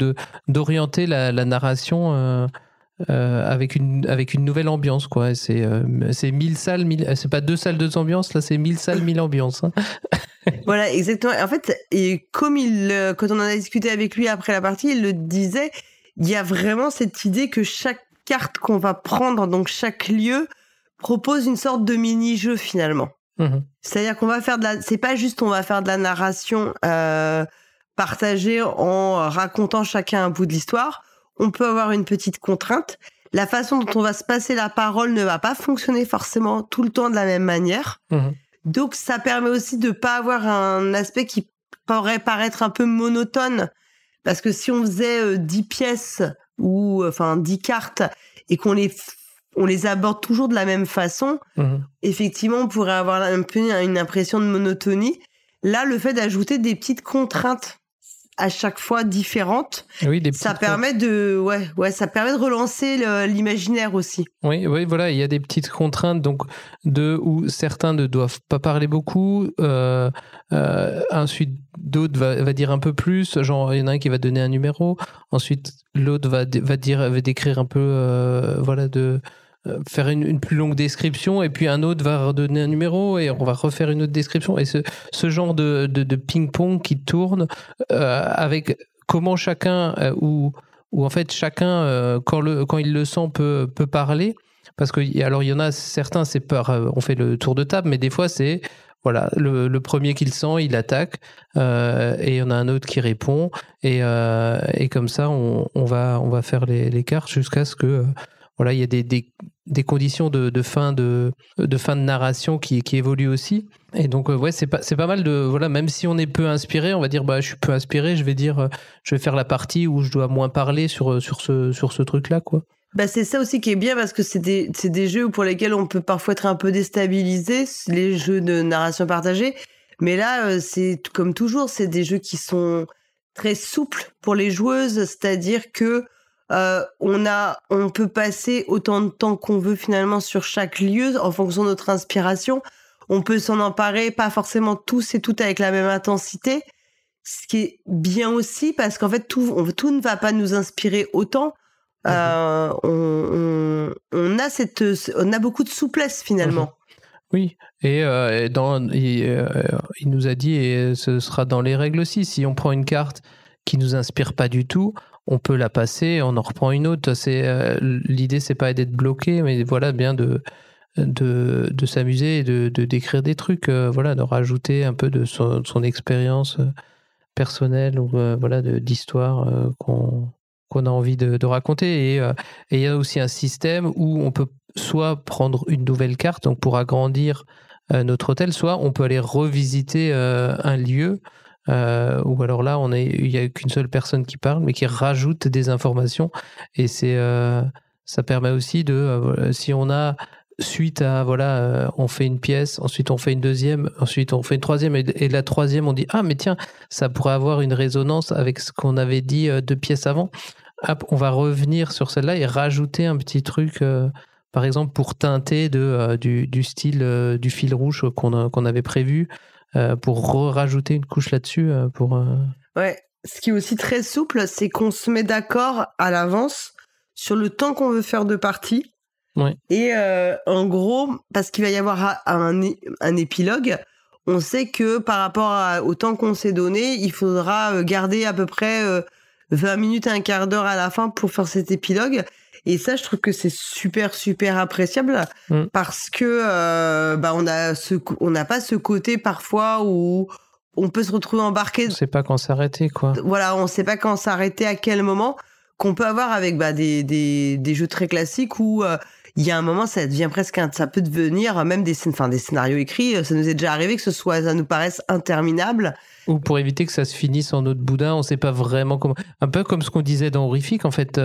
d'orienter la narration avec une nouvelle ambiance, quoi. C'est 1000 salles, c'est pas 2 salles, 2 ambiances, là c'est 1000 salles, 1000 ambiances. Hein. Voilà, exactement. En fait, et comme quand on en a discuté avec lui après la partie, il le disait, il y a vraiment cette idée que chaque carte qu'on va prendre, donc chaque lieu, propose une sorte de mini-jeu finalement. C'est-à-dire qu'on va faire c'est pas juste on va faire de la narration partagée en racontant chacun un bout de l'histoire. On peut avoir une petite contrainte. La façon dont on va se passer la parole ne va pas fonctionner forcément tout le temps de la même manière. Donc ça permet aussi de pas avoir un aspect qui pourrait paraître un peu monotone, parce que si on faisait 10 pièces ou 10 cartes et qu'on les aborde toujours de la même façon, effectivement, on pourrait avoir un peu une impression de monotonie. Là, le fait d'ajouter des petites contraintes à chaque fois différentes, ça permet ça permet de relancer l'imaginaire aussi. Oui, voilà, il y a des petites contraintes, donc où certains ne doivent pas parler beaucoup, ensuite d'autres va dire un peu plus, genre il y en a un qui va donner un numéro, ensuite l'autre va décrire un peu, faire une plus longue description, et puis un autre va redonner un numéro et on va refaire une autre description, et ce genre de ping-pong qui tourne avec comment chacun ou en fait chacun quand il le sent peut parler, parce que alors il y en a certains, c'est on fait le tour de table, mais des fois c'est le premier qui le sent, il attaque, et il y en a un autre qui répond, et comme ça on va faire les cartes jusqu'à ce que il y a des conditions de fin de narration qui évoluent aussi. Et donc c'est pas mal de voilà, même si on est peu inspiré, on va dire je suis peu inspiré, je vais faire la partie où je dois moins parler sur ce truc là quoi. C'est ça aussi qui est bien parce que c'est des jeux pour lesquels on peut parfois être un peu déstabilisé, les jeux de narration partagée. Mais là, c'est comme toujours, c'est des jeux qui sont très souples pour les joueuses, c'est-à-dire que on peut passer autant de temps qu'on veut finalement sur chaque lieu en fonction de notre inspiration. On peut s'en emparer, pas forcément tous et toutes avec la même intensité, ce qui est bien aussi parce qu'en fait tout ne va pas nous inspirer autant. On a beaucoup de souplesse finalement. Oui, et il nous a dit, et ce sera dans les règles aussi, si on prend une carte qui nous inspire pas du tout, on peut la passer, on en reprend une autre. L'idée, c'est pas d'être bloqué, mais voilà, bien de s'amuser et de d'écrire des trucs, de rajouter un peu de son expérience personnelle ou d'histoire qu'on a envie de raconter. Et il y a aussi un système où on peut soit prendre une nouvelle carte donc pour agrandir notre hôtel, soit on peut aller revisiter un lieu où alors là il n'y a qu'une seule personne qui parle mais qui rajoute des informations, et ça permet aussi si on a suite à on fait une pièce, ensuite on fait une deuxième, ensuite on fait une troisième, et la troisième on dit mais tiens, ça pourrait avoir une résonance avec ce qu'on avait dit 2 pièces avant. Hop, on va revenir sur celle-là et rajouter un petit truc, par exemple pour teinter du style du fil rouge qu'on avait prévu, pour rajouter une couche là-dessus Ouais, ce qui est aussi très souple, c'est qu'on se met d'accord à l'avance sur le temps qu'on veut faire de partie. Ouais. Et en gros, parce qu'il va y avoir un épilogue, on sait que par rapport au temps qu'on s'est donné, il faudra garder à peu près 20 minutes, un quart d'heure à la fin pour faire cet épilogue. Et ça, je trouve que c'est super, super appréciable parce que on n'a pas ce côté parfois où on peut se retrouver embarqué. On ne sait pas quand s'arrêter, quoi. Voilà, on ne sait pas quand s'arrêter, à quel moment, qu'on peut avoir avec des jeux très classiques où il y a un moment, ça devient presque ça peut devenir même des scénarios écrits. Ça nous est déjà arrivé que ça nous paraisse interminable. Ou pour éviter que ça se finisse en autre boudin, on ne sait pas vraiment comment. Un peu comme ce qu'on disait dans Horrifique, en fait,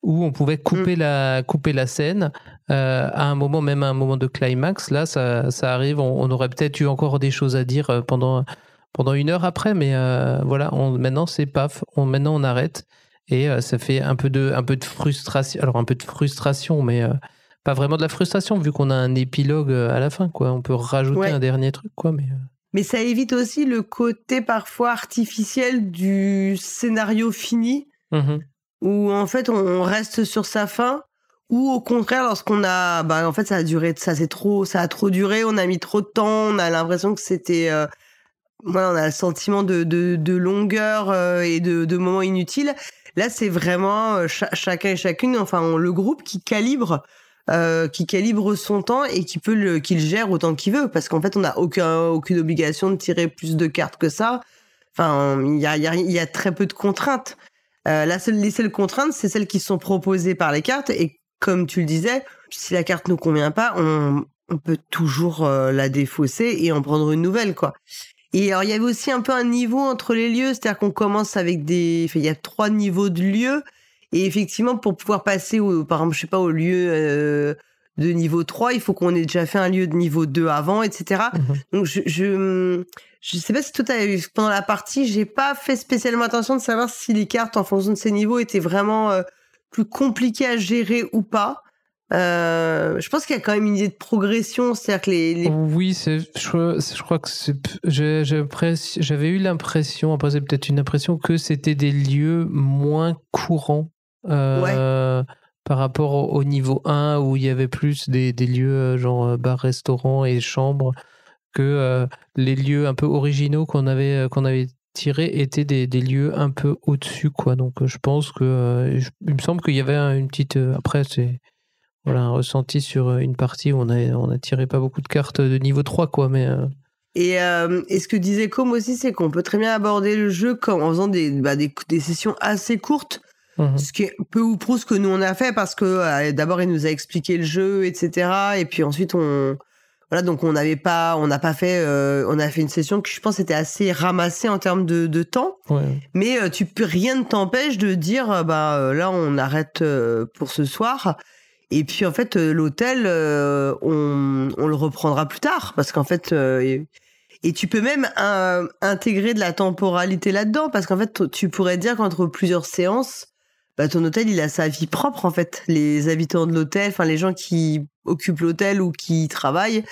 où on pouvait couper la scène à un moment, même à un moment de climax. Là, ça arrive. On aurait peut-être eu encore des choses à dire pendant 1 heure après, mais maintenant c'est paf. Maintenant on arrête, et ça fait un peu de frustration. Alors un peu de frustration, mais pas vraiment de la frustration vu qu'on a un épilogue à la fin, quoi. On peut rajouter un dernier truc, quoi, Mais ça évite aussi le côté parfois artificiel du scénario fini, où en fait on reste sur sa fin, ou au contraire lorsqu'on a, en fait ça a trop duré, on a mis trop de temps, on a l'impression que c'était, on a le sentiment de longueur et de moments inutiles. Là c'est vraiment chacun et chacune, le groupe qui calibre son temps et qu'il gère autant qu'il veut, parce qu'en fait on n'a aucune obligation de tirer plus de cartes que ça. Il y a très peu de contraintes. Les seules contraintes, c'est celles qui sont proposées par les cartes, et comme tu le disais, si la carte nous convient pas, on peut toujours la défausser et en prendre une nouvelle, quoi. Et alors il y avait aussi un peu un niveau entre les lieux, c'est-à-dire qu'on commence avec il y a 3 niveaux de lieux. Et effectivement, pour pouvoir passer par exemple, au lieu de niveau 3, il faut qu'on ait déjà fait un lieu de niveau 2 avant, etc. Donc, je sais pas si toi, pendant la partie, j'ai pas fait spécialement attention de savoir si les cartes, en fonction de ces niveaux, étaient vraiment plus compliquées à gérer ou pas. Je pense qu'il y a quand même une idée de progression, c'est-à-dire que Oui, je crois que j'avais eu l'impression, après c'est peut-être une impression, que c'était des lieux moins courants. Par rapport au niveau 1 où il y avait plus des lieux genre bar, restaurant et chambres, que les lieux un peu originaux qu'on avait tirés étaient des lieux un peu au-dessus, quoi. Donc je pense que il me semble qu'il y avait une petite après c'est un ressenti sur une partie où on a tiré pas beaucoup de cartes de niveau 3, quoi, mais Et ce que disait Com aussi, c'est qu'on peut très bien aborder le jeu en faisant des sessions assez courtes. Ce qui est peu ou prou ce que nous on a fait, parce que d'abord il nous a expliqué le jeu, etc. Et puis ensuite donc on a fait une session que je pense était assez ramassée en termes de temps. Ouais. Mais rien ne t'empêche de dire là on arrête pour ce soir. Et puis en fait l'hôtel on le reprendra plus tard, parce qu'en fait et tu peux même intégrer de la temporalité là-dedans, parce qu'en fait tu pourrais dire qu'entre plusieurs séances, ton hôtel il a sa vie propre en fait. Les habitants de l'hôtel, enfin les gens qui occupent l'hôtel ou qui y travaillent,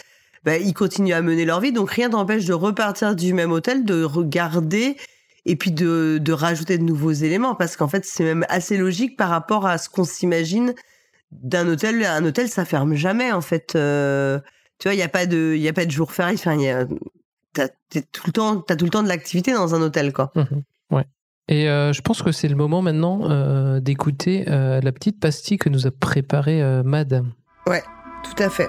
ils continuent à mener leur vie, donc rien t'empêche de repartir du même hôtel, de regarder et puis de rajouter de nouveaux éléments, parce qu'en fait c'est même assez logique par rapport à ce qu'on s'imagine d'un hôtel. Un hôtel ça ferme jamais en fait. Tu vois, il y a pas de jour férié. Enfin, t'as tout le temps de l'activité dans un hôtel, quoi. Ouais. Et je pense que c'est le moment maintenant d'écouter la petite pastille que nous a préparée Mad. Ouais, tout à fait.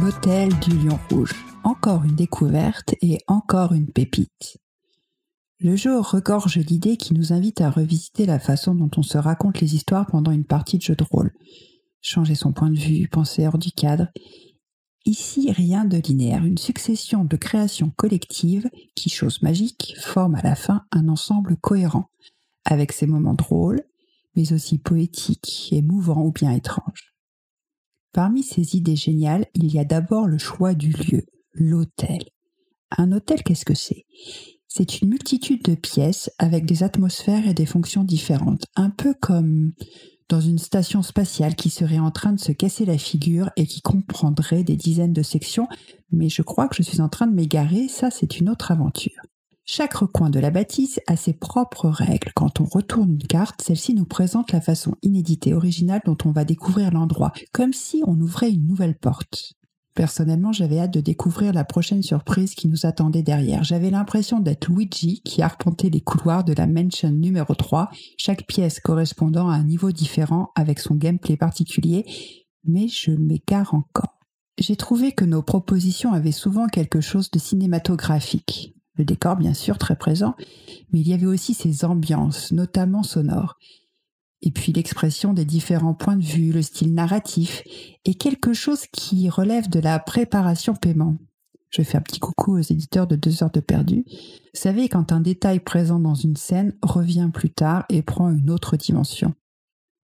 L'hôtel du Lion Rouge. Encore une découverte et encore une pépite. Le jeu regorge d'idées qui nous invitent à revisiter la façon dont on se raconte les histoires pendant une partie de jeu de rôle. Changer son point de vue, penser hors du cadre. Ici, rien de linéaire, une succession de créations collectives qui, chose magique, forment à la fin un ensemble cohérent, avec ses moments drôles, mais aussi poétiques, émouvants ou bien étranges. Parmi ces idées géniales, il y a d'abord le choix du lieu, l'hôtel. Un hôtel, qu'est-ce que c'est ? C'est une multitude de pièces avec des atmosphères et des fonctions différentes, un peu comme dans une station spatiale qui serait en train de se casser la figure et qui comprendrait des dizaines de sections, mais je crois que je suis en train de m'égarer, ça c'est une autre aventure. Chaque recoin de la bâtisse a ses propres règles. Quand on retourne une carte, celle-ci nous présente la façon inédite et originale dont on va découvrir l'endroit, comme si on ouvrait une nouvelle porte. Personnellement, j'avais hâte de découvrir la prochaine surprise qui nous attendait derrière. J'avais l'impression d'être Luigi qui arpentait les couloirs de la mansion numéro 3, chaque pièce correspondant à un niveau différent avec son gameplay particulier, mais je m'égare encore. J'ai trouvé que nos propositions avaient souvent quelque chose de cinématographique. Le décor, bien sûr, très présent, mais il y avait aussi ces ambiances, notamment sonores. Et puis l'expression des différents points de vue, le style narratif, et quelque chose qui relève de la préparation paiement. Je fais un petit coucou aux éditeurs de 2 heures de perdu. Vous savez, quand un détail présent dans une scène revient plus tard et prend une autre dimension.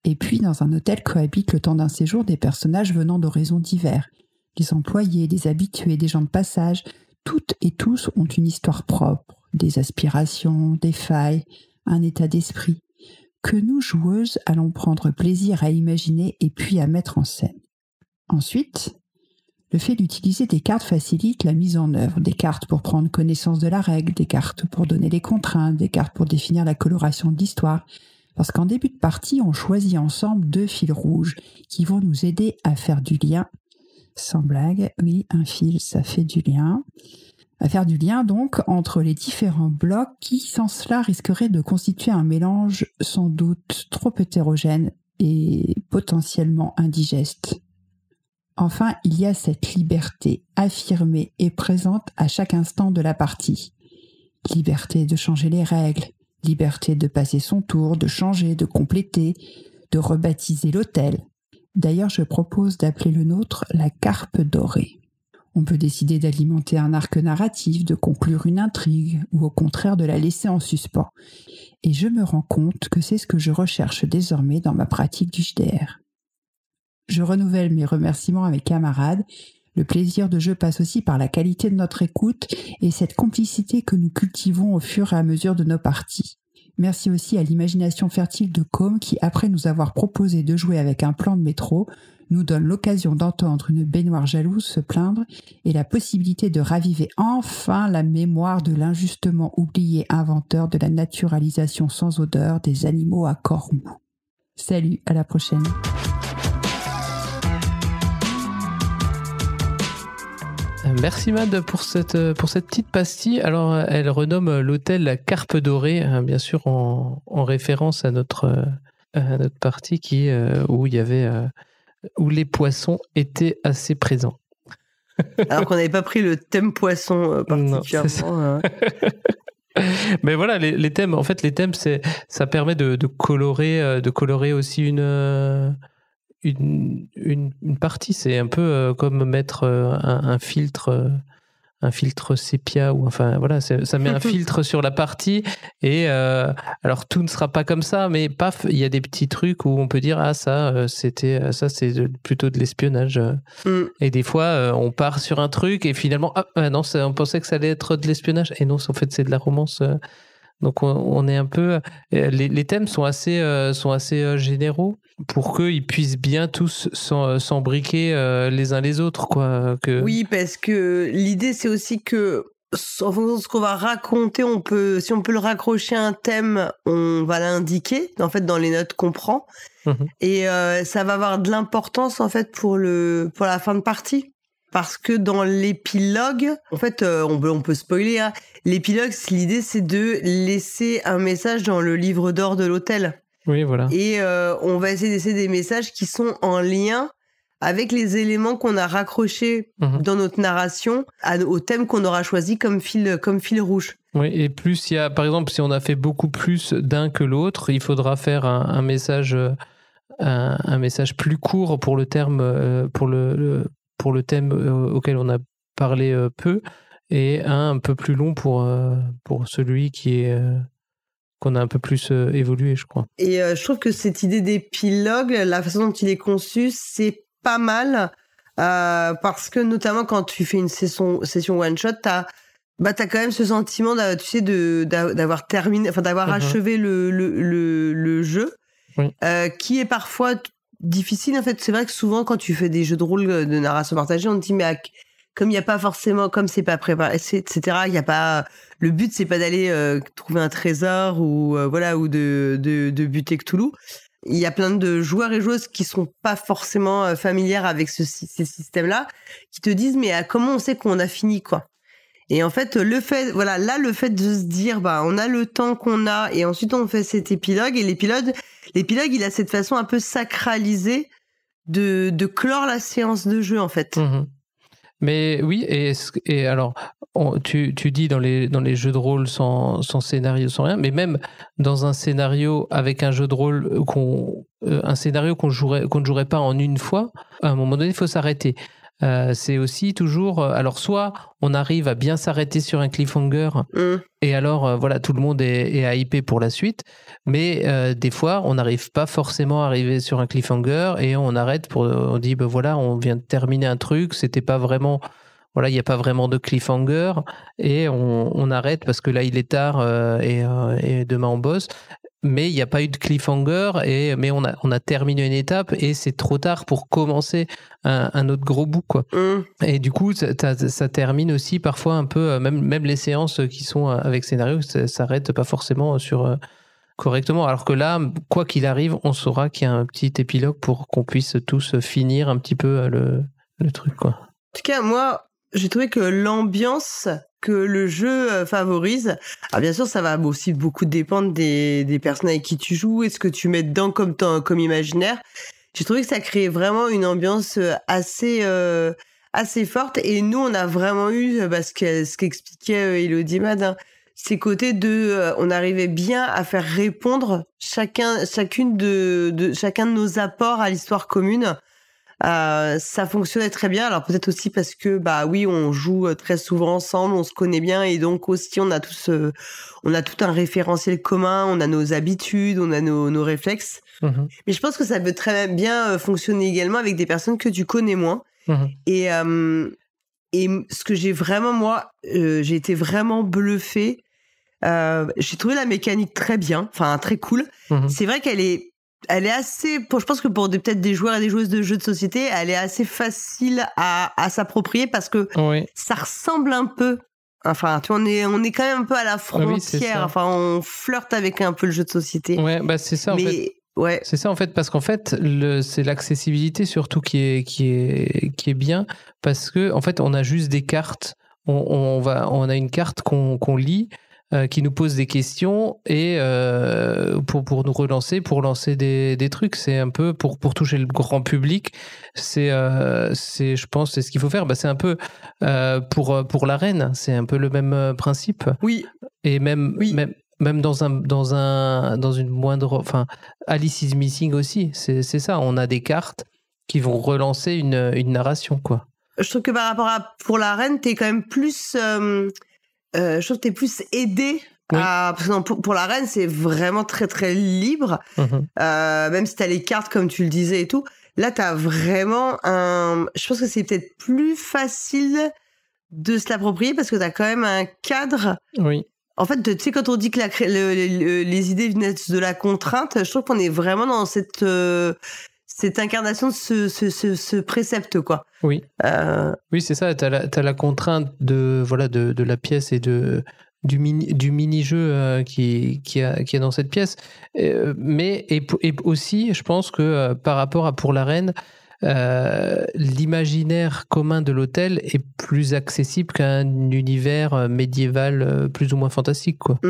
Et puis, dans un hôtel cohabitent le temps d'un séjour des personnages venant d'horizons divers. Des employés, des habitués, des gens de passage, toutes et tous ont une histoire propre, des aspirations, des failles, un état d'esprit, que nous, joueuses, allons prendre plaisir à imaginer et puis à mettre en scène. Ensuite, le fait d'utiliser des cartes facilite la mise en œuvre, des cartes pour prendre connaissance de la règle, des cartes pour donner les contraintes, des cartes pour définir la coloration de l'histoire, parce qu'en début de partie, on choisit ensemble 2 fils rouges qui vont nous aider à faire du lien. Sans blague, oui, un fil, ça fait du lien. À faire du lien donc entre les différents blocs qui, sans cela, risqueraient de constituer un mélange sans doute trop hétérogène et potentiellement indigeste. Enfin, il y a cette liberté affirmée et présente à chaque instant de la partie. Liberté de changer les règles, liberté de passer son tour, de changer, de compléter, de rebaptiser l'hôtel. D'ailleurs, je propose d'appeler le nôtre la carpe dorée. On peut décider d'alimenter un arc narratif, de conclure une intrigue, ou au contraire de la laisser en suspens. Et je me rends compte que c'est ce que je recherche désormais dans ma pratique du JDR. Je renouvelle mes remerciements à mes camarades. Le plaisir de jeu passe aussi par la qualité de notre écoute et cette complicité que nous cultivons au fur et à mesure de nos parties. Merci aussi à l'imagination fertile de Com qui, après nous avoir proposé de jouer avec un plan de métro, nous donne l'occasion d'entendre une baignoire jalouse se plaindre et la possibilité de raviver enfin la mémoire de l'injustement oublié inventeur de la naturalisation sans odeur des animaux à corps mou. Salut, à la prochaine. Merci Mad pour cette petite pastille. Alors, elle renomme l'hôtel la Carpe Dorée, bien sûr en référence à notre partie où il y avait où les poissons étaient assez présents. Alors qu'on n'avait pas pris le thème poisson particulièrement. Non, mais voilà, les thèmes, en fait, les thèmes, ça permet de colorer aussi une partie. C'est un peu comme mettre un filtre sépia, ou enfin voilà, ça met un filtre sur la partie, et alors tout ne sera pas comme ça, mais paf, il y a des petits trucs où on peut dire ça c'est plutôt de l'espionnage. Et des fois on part sur un truc et finalement non, on pensait que ça allait être de l'espionnage, et non, en fait c'est de la romance. Donc on est un peu, les thèmes sont assez généraux pour qu'ils puissent bien tous s'embriquer les uns les autres, quoi. Oui, parce que l'idée c'est aussi que en fonction de ce qu'on va raconter, si on peut le raccrocher à un thème, on va l'indiquer en fait dans les notes qu'on prend, et ça va avoir de l'importance en fait pour la fin de partie. Parce que dans l'épilogue, en fait, on peut spoiler, hein. L'épilogue, l'idée, c'est de laisser un message dans le livre d'or de l'hôtel. Oui, voilà. Et on va essayer de laisser des messages qui sont en lien avec les éléments qu'on a raccrochés dans notre narration au thème qu'on aura choisi comme fil rouge. Oui, et plus il y a, par exemple, si on a fait beaucoup plus d'un que l'autre, il faudra faire un message plus court pour le terme, pour le thème auquel on a parlé peu, et un peu plus long pour celui qu'on a un peu plus évolué, je crois. Et je trouve que cette idée d'épilogue, la façon dont il est conçu, c'est pas mal, parce que notamment quand tu fais une session one-shot, t'as quand même ce sentiment, d'avoir terminé, enfin d'avoir achevé le jeu, oui. Qui est parfois difficile. En fait, c'est vrai que souvent quand tu fais des jeux de rôle de narration partagée, on te dit mais comme il y a pas forcément, comme c'est pas préparé, etc. Il y a pas, le but c'est pas d'aller trouver un trésor ou ou de buter Cthulhu. Il y a plein de joueurs et joueuses qui sont pas forcément familières avec ces systèmes-là, qui te disent mais comment on sait qu'on a fini, quoi. Et en fait, le fait de se dire, on a le temps qu'on a, et ensuite on fait cet épilogue, et l'épilogue, il a cette façon un peu sacralisée de clore la séance de jeu, en fait. Mais oui, et alors, tu dis dans les jeux de rôle sans scénario, sans rien, mais même dans un scénario avec un jeu de rôle, un scénario qu'on ne jouerait pas en une fois, à un moment donné, il faut s'arrêter. C'est aussi toujours, alors soit on arrive à bien s'arrêter sur un cliffhanger, et alors tout le monde est hypé pour la suite, mais des fois on n'arrive pas forcément à arriver sur un cliffhanger et on arrête, on dit on vient de terminer un truc, c'était pas vraiment, il n'y a pas vraiment de cliffhanger, et on arrête parce que là il est tard, et demain on bosse. Mais il n'y a pas eu de cliffhanger, mais on a terminé une étape et c'est trop tard pour commencer un autre gros bout, quoi. Et du coup, ça termine aussi parfois un peu, même les séances qui sont avec scénario, ça s'arrête pas forcément correctement. Alors que là, quoi qu'il arrive, on saura qu'il y a un petit épilogue pour qu'on puisse tous finir un petit peu le truc, quoi. En tout cas, moi, j'ai trouvé que l'ambiance que le jeu favorise, alors bien sûr ça va aussi beaucoup dépendre des personnes avec qui tu joues et ce que tu mets dedans comme imaginaire. J'ai trouvé que ça créait vraiment une ambiance assez forte, et nous on a vraiment eu ce qu'expliquait Elodie Mad, ces côtés on arrivait bien à faire répondre chacun de nos apports à l'histoire commune. Ça fonctionnait très bien. Alors peut-être aussi parce que oui, on joue très souvent ensemble, on se connaît bien, et donc aussi on a tout un référentiel commun, on a nos habitudes, on a nos réflexes. Mais je pense que ça peut très bien fonctionner également avec des personnes que tu connais moins. Et ce que j'ai vraiment, j'ai été vraiment bluffée. J'ai trouvé la mécanique très bien, enfin très cool. C'est vrai qu'elle est assez, je pense que pour peut-être des joueurs et des joueuses de jeux de société, elle est assez facile à s'approprier, parce que ça ressemble un peu, enfin, tu vois, on est quand même un peu à la frontière, enfin, on flirte avec un peu le jeu de société. Ouais, c'est ça, en fait. Ouais. C'est ça, en fait, parce qu'en fait, c'est l'accessibilité surtout qui est bien, parce que, en fait, on a juste des cartes, on a une carte qu'on lit. qui nous posent des questions et pour nous relancer, pour lancer des trucs. C'est un peu pour toucher le grand public. Je pense, c'est ce qu'il faut faire. C'est un peu pour la reine. C'est un peu le même principe. Oui. Et même dans une moindre, enfin, Alice is Missing aussi. C'est ça. On a des cartes qui vont relancer une narration, quoi. Je trouve que par rapport à pour la reine, t'es quand même plus. Je trouve que t'es plus aidé. Parce que pour la reine, c'est vraiment très très libre. Même si t'as les cartes comme tu le disais et tout. Là, t'as vraiment je pense que c'est peut-être plus facile de se l'approprier parce que t'as quand même un cadre. Oui. En fait, tu sais, quand on dit que les idées naissent de la contrainte, je trouve qu'on est vraiment dans cette incarnation de ce précepte, quoi. Oui. Oui, c'est ça. T'as la contrainte de la pièce et du mini-jeu qui est dans cette pièce. Mais aussi, je pense que par rapport à Pour la Reine, l'imaginaire commun de l'hôtel est plus accessible qu'un univers médiéval plus ou moins fantastique, quoi.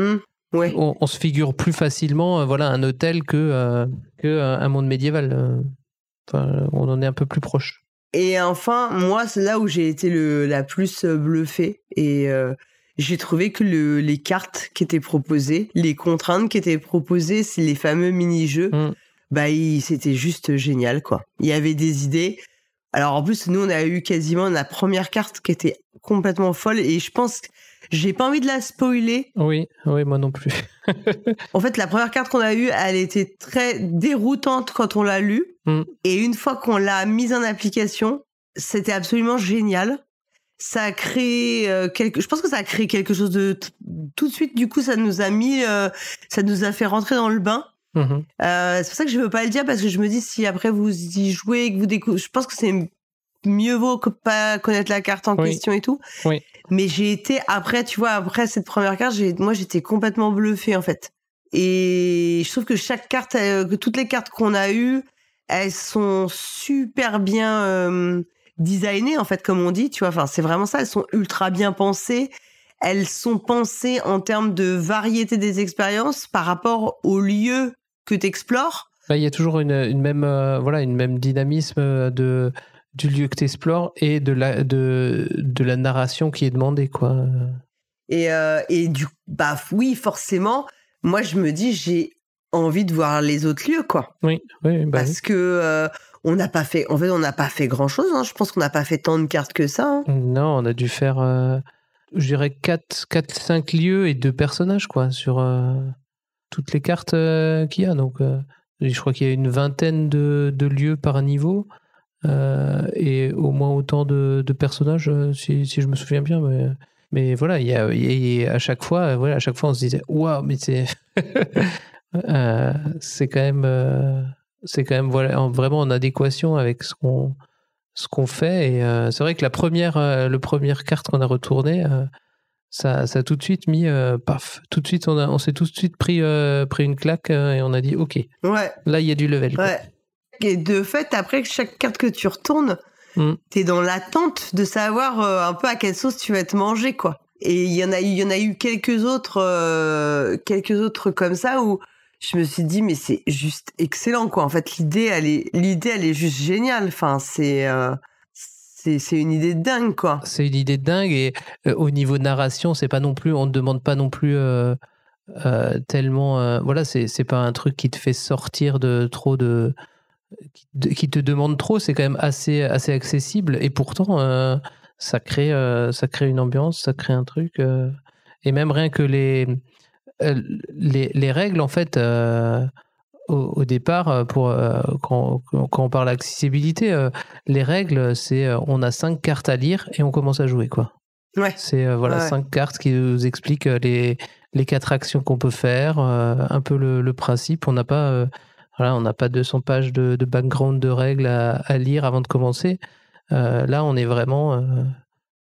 Ouais. On se figure plus facilement un hôtel que un monde médiéval. On en est un peu plus proche. Et enfin, moi, c'est là où j'ai été la plus bluffée. Et j'ai trouvé que les cartes qui étaient proposées, les contraintes qui étaient proposées, c'est les fameux mini-jeux. C'était juste génial, quoi. Il y avait des idées. Alors, en plus, nous, on a eu quasiment la première carte qui était complètement folle. Et je pense que j'ai pas envie de la spoiler. Oui, moi non plus. En fait, la première carte qu'on a eue, elle était très déroutante quand on l'a lue. Et une fois qu'on l'a mise en application, c'était absolument génial. Ça a créé je pense que ça a créé quelque chose de tout de suite. Du coup, ça nous a fait rentrer dans le bain. C'est pour ça que je veux pas le dire parce que je me dis si après vous y jouez et que vous découvrez, je pense que c'est mieux vaut que pas connaître la carte en question et tout. Oui. Mais j'ai été après cette première carte, j'étais complètement bluffée en fait. Et je trouve que chaque carte, que toutes les cartes qu'on a eues, elles sont super bien designées en fait, comme on dit, tu vois. Enfin, c'est vraiment ça. Elles sont ultra bien pensées. Elles sont pensées en termes de variété des expériences par rapport au lieu que t'explores. Il y a toujours une même dynamisme du lieu que t'explores et de la narration qui est demandée, quoi. Et oui, forcément. Moi, je me dis, j'ai envie de voir les autres lieux, quoi. Oui. Parce que on n'a pas fait grand chose. Hein. Je pense qu'on n'a pas fait tant de cartes que ça. Hein. Non, on a dû faire, je dirais 4-5 lieux et 2 personnages, quoi, sur toutes les cartes qu'il y a. Donc, je crois qu'il y a une vingtaine de lieux par niveau et au moins autant de personnages, si je me souviens bien. Mais voilà, il y a à chaque fois, on se disait waouh, mais c'est c'est quand même vraiment en adéquation avec ce qu'on fait. Et c'est vrai que la première carte qu'on a retournée, ça a tout de suite mis tout de suite on s'est tout de suite pris une claque et on a dit ok. Ouais. Là il y a du level. Ouais. Quoi. Et de fait, après chaque carte que tu retournes, t'es dans l'attente de savoir un peu à quelle sauce tu vas être mangé, quoi. Et il y en a eu quelques autres comme ça où je me suis dit mais c'est juste excellent, quoi. En fait, l'idée elle est juste géniale. Enfin, c'est une idée de dingue, quoi. C'est une idée de dingue et au niveau narration, c'est pas non plus, on ne demande pas non plus tellement. C'est pas un truc qui te fait sortir de trop qui te demande trop. C'est quand même assez accessible et pourtant ça crée une ambiance, ça crée un truc et même rien que les règles en fait. Au départ, quand on parle d'accessibilité, les règles, c'est on a 5 cartes à lire et on commence à jouer, quoi. Ouais. C'est 5 cartes qui nous expliquent les 4 actions qu'on peut faire, un peu le principe. On n'a pas 200 pages de background de règles à lire avant de commencer. Là, on est vraiment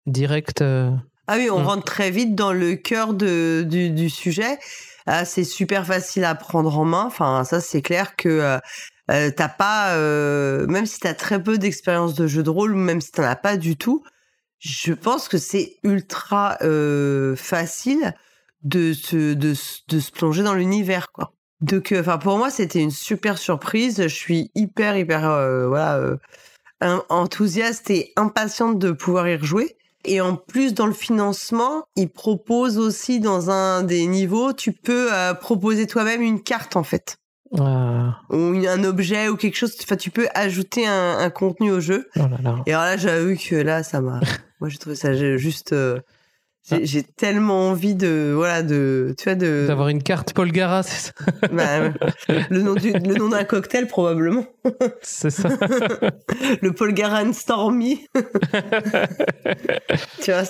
direct. Ah oui, on rentre très vite dans le cœur du sujet. C'est super facile à prendre en main. Enfin, ça, c'est clair que t'as pas, même si t'as très peu d'expérience de jeu de rôle, même si t'en as pas du tout, je pense que c'est ultra facile de se plonger dans l'univers, quoi. Donc, pour moi, c'était une super surprise. Je suis hyper enthousiaste et impatiente de pouvoir y rejouer. Et en plus, dans le financement, ils proposent aussi dans un des niveaux, tu peux proposer toi-même une carte, en fait. Ou un objet ou quelque chose. Enfin, tu peux ajouter un contenu au jeu. Oh là là. Et alors là, j'avoue que là, ça m'a... Moi, j'ai trouvé ça juste... J'ai tellement envie d'avoir une carte Polgara, c'est ça. Le nom d'un cocktail, probablement. C'est ça. Le Polgaran Stormy. Tu vois,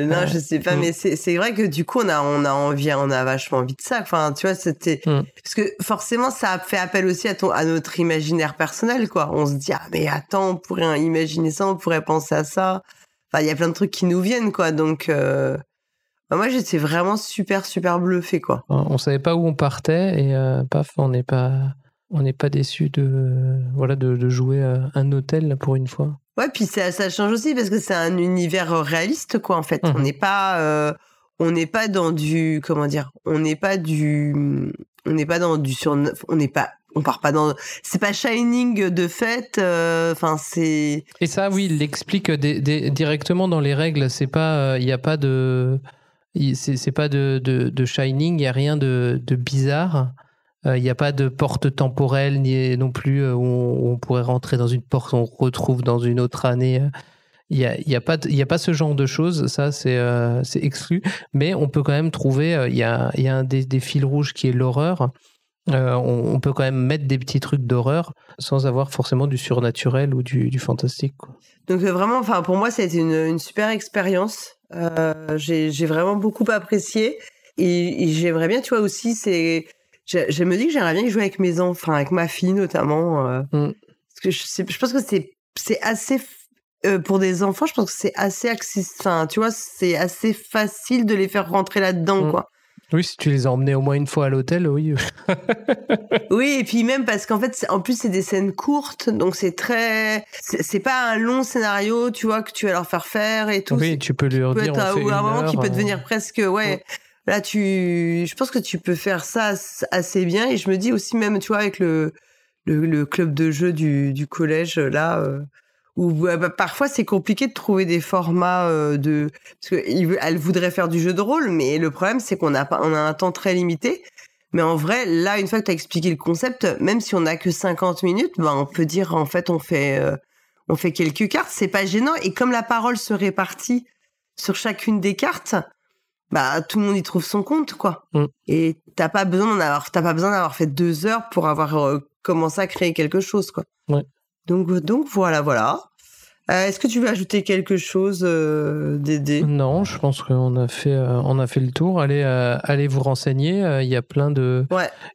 non, je sais pas, mais c'est vrai que du coup, on a vachement envie de ça. Enfin, tu vois, c'était parce que forcément, ça fait appel aussi à notre imaginaire personnel, quoi. On se dit, ah, mais attends, on pourrait imaginer ça, on pourrait penser à ça. Enfin, il y a plein de trucs qui nous viennent, quoi. Donc, moi, j'étais vraiment super, super bluffée, quoi. On savait pas où on partait et paf, on n'est pas déçu de jouer un hôtel pour une fois. Ouais, puis ça change aussi parce que c'est un univers réaliste, quoi, en fait. On n'est pas dans du, comment dire, on part pas dans, c'est pas Shining de fait, c'est. Et ça, oui, il l'explique directement dans les règles. C'est pas, il y a pas de, c'est pas de Shining. Il y a rien de bizarre. Il n'y a pas de porte temporelle ni non plus où on pourrait rentrer dans une porte, on retrouve dans une autre année. Il y a pas ce genre de choses. Ça, c'est exclu. Mais on peut quand même trouver. Il y a un des fils rouges qui est l'horreur. On peut quand même mettre des petits trucs d'horreur sans avoir forcément du surnaturel ou du fantastique, quoi. Donc vraiment, pour moi, ça a été une super expérience. J'ai vraiment beaucoup apprécié et j'aimerais bien, tu vois, aussi, je me dis que j'aimerais bien y jouer avec mes enfants, avec ma fille notamment, parce que je pense que c'est assez pour des enfants, je pense que c'est assez accessible. Tu vois, c'est assez facile de les faire rentrer là-dedans, quoi. Oui, si tu les as emmenés au moins une fois à l'hôtel, oui. Oui, et puis même parce qu'en fait, en plus, c'est des scènes courtes, donc c'est pas un long scénario, tu vois, que tu vas leur faire faire et tout. Oui, tu peux leur dire, on fait une heure. Un moment qui peut devenir presque, Là, je pense que tu peux faire ça assez bien, et je me dis aussi même, tu vois, avec le club de jeu du collège, là, où parfois c'est compliqué de trouver des formats parce que elle voudrait faire du jeu de rôle, mais le problème c'est qu'on a un temps très limité. Mais en vrai, là, une fois que tu as expliqué le concept, même si on n'a que 50 minutes, on peut dire en fait on fait quelques cartes, c'est pas gênant, et comme la parole se répartit sur chacune des cartes, tout le monde y trouve son compte, quoi. Et t'as pas besoin d'avoir fait 2 heures pour avoir commencé à créer quelque chose, quoi. Ouais. Donc voilà. Est-ce que tu veux ajouter quelque chose, Dédé ? Non, je pense qu'on a fait le tour. Allez vous renseigner. Il y a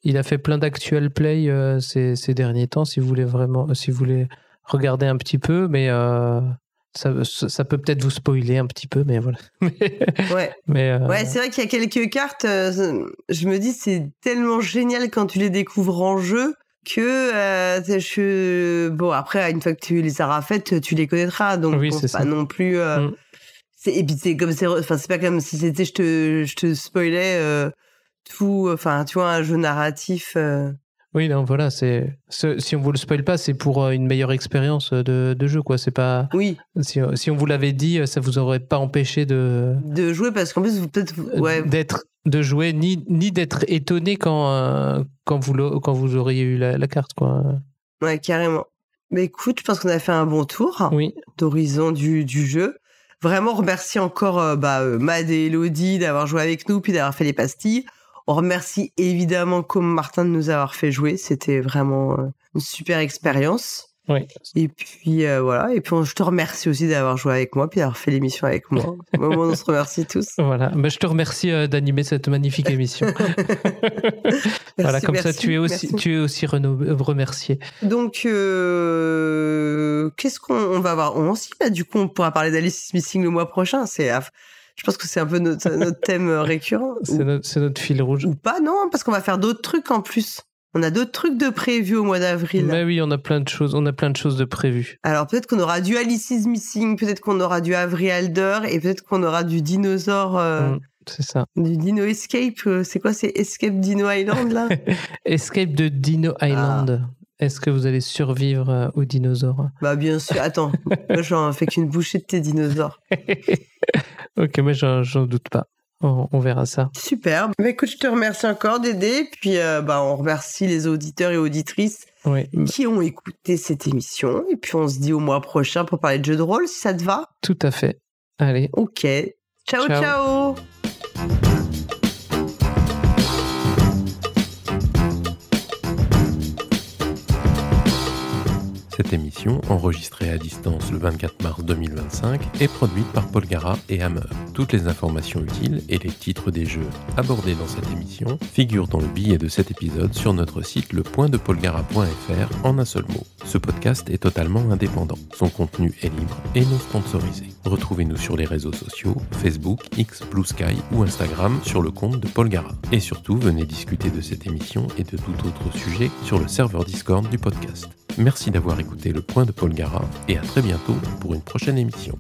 il a fait plein d'actual play ces derniers temps. Si vous voulez regarder un petit peu, mais ça peut peut-être vous spoiler un petit peu, mais voilà. Ouais, c'est vrai qu'il y a quelques cartes. Je me dis, c'est tellement génial quand tu les découvres en jeu. Bon, après, une fois que tu les auras faites, tu les connaîtras, donc oui, c'est pas non plus. Et puis c'est pas comme si c'était je te spoilais tout. Enfin, tu vois, un jeu narratif. Oui, non, voilà, si on vous le spoile pas, c'est pour une meilleure expérience de jeu, quoi. C'est pas. Oui. Si on vous l'avait dit, ça vous aurait pas empêché de jouer, parce qu'en plus de jouer ni d'être étonné quand vous auriez eu la carte, quoi. Ouais, carrément. Mais écoute, je pense qu'on a fait un bon tour d'horizon du jeu. Vraiment, remercie encore Mad et Elodie d'avoir joué avec nous puis d'avoir fait les pastilles. On remercie évidemment comme Martin de nous avoir fait jouer. C'était vraiment une super expérience. Oui. Et puis voilà. Et puis je te remercie aussi d'avoir joué avec moi puis d'avoir fait l'émission avec moi. Au moment où on se remercie tous. Voilà. Je te remercie d'animer cette magnifique émission. Voilà, comme ça tu es aussi remercié. Donc qu'est-ce qu'on va voir aussi du coup on pourra parler d'Alice is Missing le mois prochain. Je pense que c'est un peu notre thème récurrent. C'est notre fil rouge. Ou pas, non, parce qu'on va faire d'autres trucs en plus. On a d'autres trucs de prévus au mois d'avril. Mais oui, on a plein de choses de prévues. Alors peut-être qu'on aura du Alice is Missing, peut-être qu'on aura du Avery Alder, et peut-être qu'on aura du dinosaure C'est ça. Du Dino Escape, c'est quoi? C'est Escape Dino Island, là? Escape de Dino Island. Est-ce que vous allez survivre aux dinosaures? Bah bien sûr. Attends, moi j'en fais qu'une bouchée de tes dinosaures. Ok, moi j'en doute pas. On verra ça. Super. Bah, écoute, je te remercie encore Dédé. Puis on remercie les auditeurs et auditrices qui ont écouté cette émission. Et puis on se dit au mois prochain pour parler de jeux de rôle, si ça te va. Tout à fait. Allez. Ok. Ciao. Cette émission, enregistrée à distance le 24 mars 2025, est produite par Polgara et Hammer. Toutes les informations utiles et les titres des jeux abordés dans cette émission figurent dans le billet de cet épisode sur notre site lepointdepolgara.fr en un seul mot. Ce podcast est totalement indépendant. Son contenu est libre et non sponsorisé. Retrouvez-nous sur les réseaux sociaux, Facebook, X, Blue Sky ou Instagram sur le compte de Polgara. Et surtout, venez discuter de cette émission et de tout autre sujet sur le serveur Discord du podcast. Merci d'avoir écouté Le Point de Polgara et à très bientôt pour une prochaine émission.